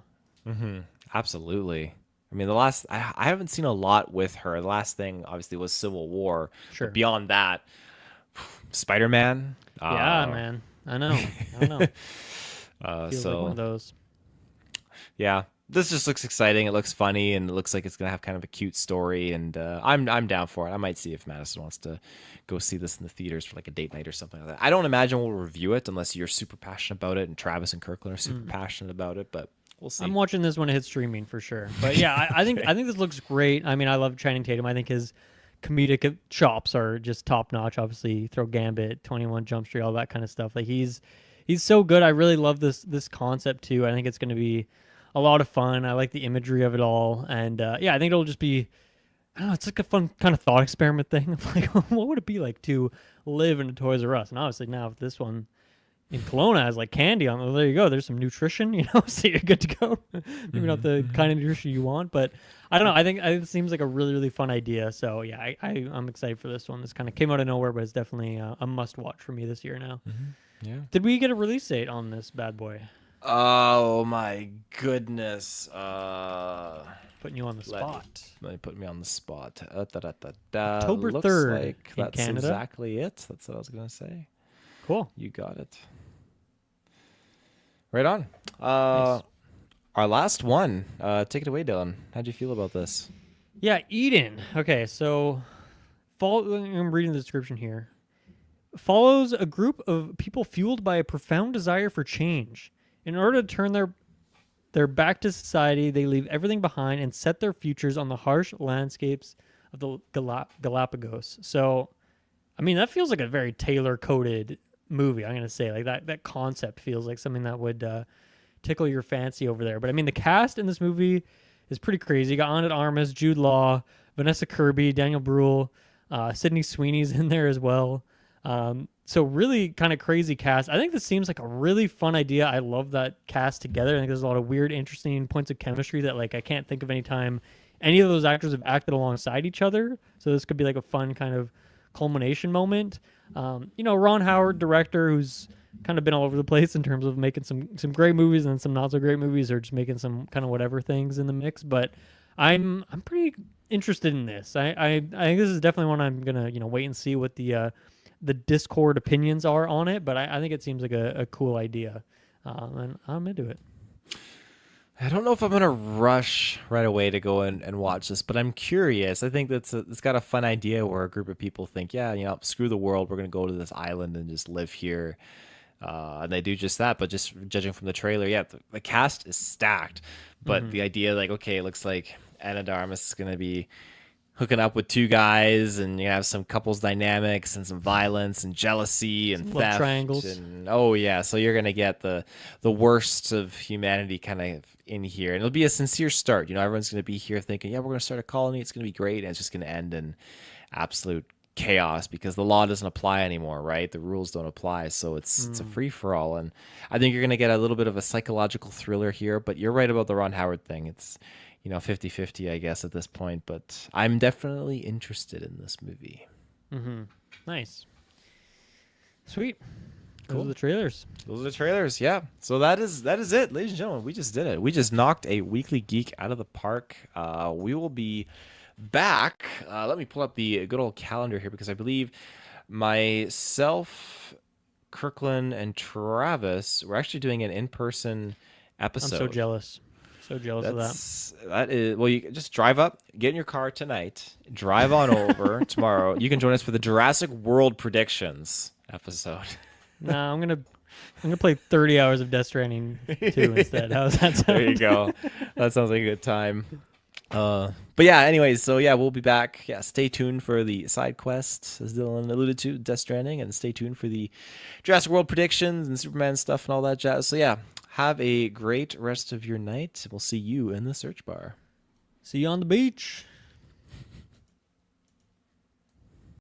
Absolutely. I mean, I haven't seen a lot with her. The last thing, obviously, was Civil War. Sure. But beyond that, Spider-Man. Yeah, man. I know. Feels like one of those. Yeah, this just looks exciting. It looks funny, and it looks like it's gonna have kind of a cute story. And I'm down for it. I might see if Madison wants to go see this in the theaters for like a date night or something like that. I don't imagine we'll review it unless you're super passionate about it, and Travis and Kirkland are super passionate about it. But we'll see. I'm watching this when it hits streaming for sure. But yeah, I think this looks great. I mean, I love Channing Tatum. I think his comedic chops are just top notch. Obviously, throw Gambit, 21 Jump Street, all that kind of stuff. Like he's so good. I really love this concept too. I think it's going to be a lot of fun. I like the imagery of it all. And I think it'll just be, I don't know, it's like a fun kind of thought experiment thing. Of like, what would it be like to live in a Toys R Us? And obviously now if this one in Kelowna has like candy on it, well, there you go. There's some nutrition, so you're good to go. Maybe not the kind of nutrition you want, but I don't know. I think it seems like a really, really fun idea. So yeah, I'm excited for this one. This kind of came out of nowhere, but it's definitely a must watch for me this year now. Yeah. Did we get a release date on this bad boy? Oh my goodness. Putting you on the spot. Let me put me on the spot. October Looks 3rd like in that's Canada. exactly it. That's what I was going to say. Cool. You got it. Right on. Nice. Our last one. Take it away, Dylan. How'd you feel about this? Yeah, Eden. Okay, so I'm reading the description here. Follows a group of people fueled by a profound desire for change. In order to turn their back to society, they leave everything behind and set their futures on the harsh landscapes of the Galapagos. So, I mean, that feels like a very tailor-coded movie, I'm going to say. Like that concept feels like something that would tickle your fancy over there. But I mean, the cast in this movie is pretty crazy. You got Ana de Armas, Jude Law, Vanessa Kirby, Daniel Bruhl, Sydney Sweeney's in there as well. So really kind of crazy cast. I think this seems like a really fun idea. I love that cast together. I think there's a lot of weird, interesting points of chemistry that like I can't think of any time any of those actors have acted alongside each other. So this could be like a fun kind of culmination moment. Ron Howard, director, who's kind of been all over the place in terms of making some great movies and some not so great movies, or just making some kind of whatever things in the mix. But I'm pretty interested in this. I think this is definitely one I'm gonna wait and see what the Discord opinions are on it. But I think it seems like a cool idea, and I'm into it. I don't know if I'm going to rush right away to go and watch this, but I'm curious. I think it's got a fun idea where a group of people think, screw the world. We're going to go to this island and just live here. And they do just that. But just judging from the trailer, the cast is stacked. But the idea, it looks like Ana de Armas is going to be hooking up with two guys, and you have some couples dynamics and some violence and jealousy and some theft triangles. And so you're gonna get the worst of humanity kind of in here, and it'll be a sincere start. Everyone's gonna be here thinking, we're gonna start a colony, it's gonna be great, and it's just gonna end in absolute chaos because the law doesn't apply anymore, right? The rules don't apply, so it's a free for all. And I think you're gonna get a little bit of a psychological thriller here, but you're right about the Ron Howard thing. It's 50-50, I guess, at this point. But I'm definitely interested in this movie. Mm-hmm. Nice. Sweet. Those Cool. are the trailers. Those are the trailers, yeah. So that is it, ladies and gentlemen. We just did it. We just knocked a weekly geek out of the park. We will be back. Let me pull up the good old calendar here because I believe myself, Kirkland, and Travis we're actually doing an in-person episode. I'm so jealous. So jealous of that. That is well. You just drive up, get in your car tonight, drive on over tomorrow. You can join us for the Jurassic World predictions episode. No, I'm gonna play 30 hours of Death Stranding 2 instead. How does that sound? There you go. That sounds like a good time. But yeah, anyways, so yeah, we'll be back. Yeah, stay tuned for the side quest, as Dylan alluded to, Death Stranding, and stay tuned for the Jurassic World predictions and Superman stuff and all that jazz. So yeah, have a great rest of your night. We'll see you in the search bar. See you on the beach.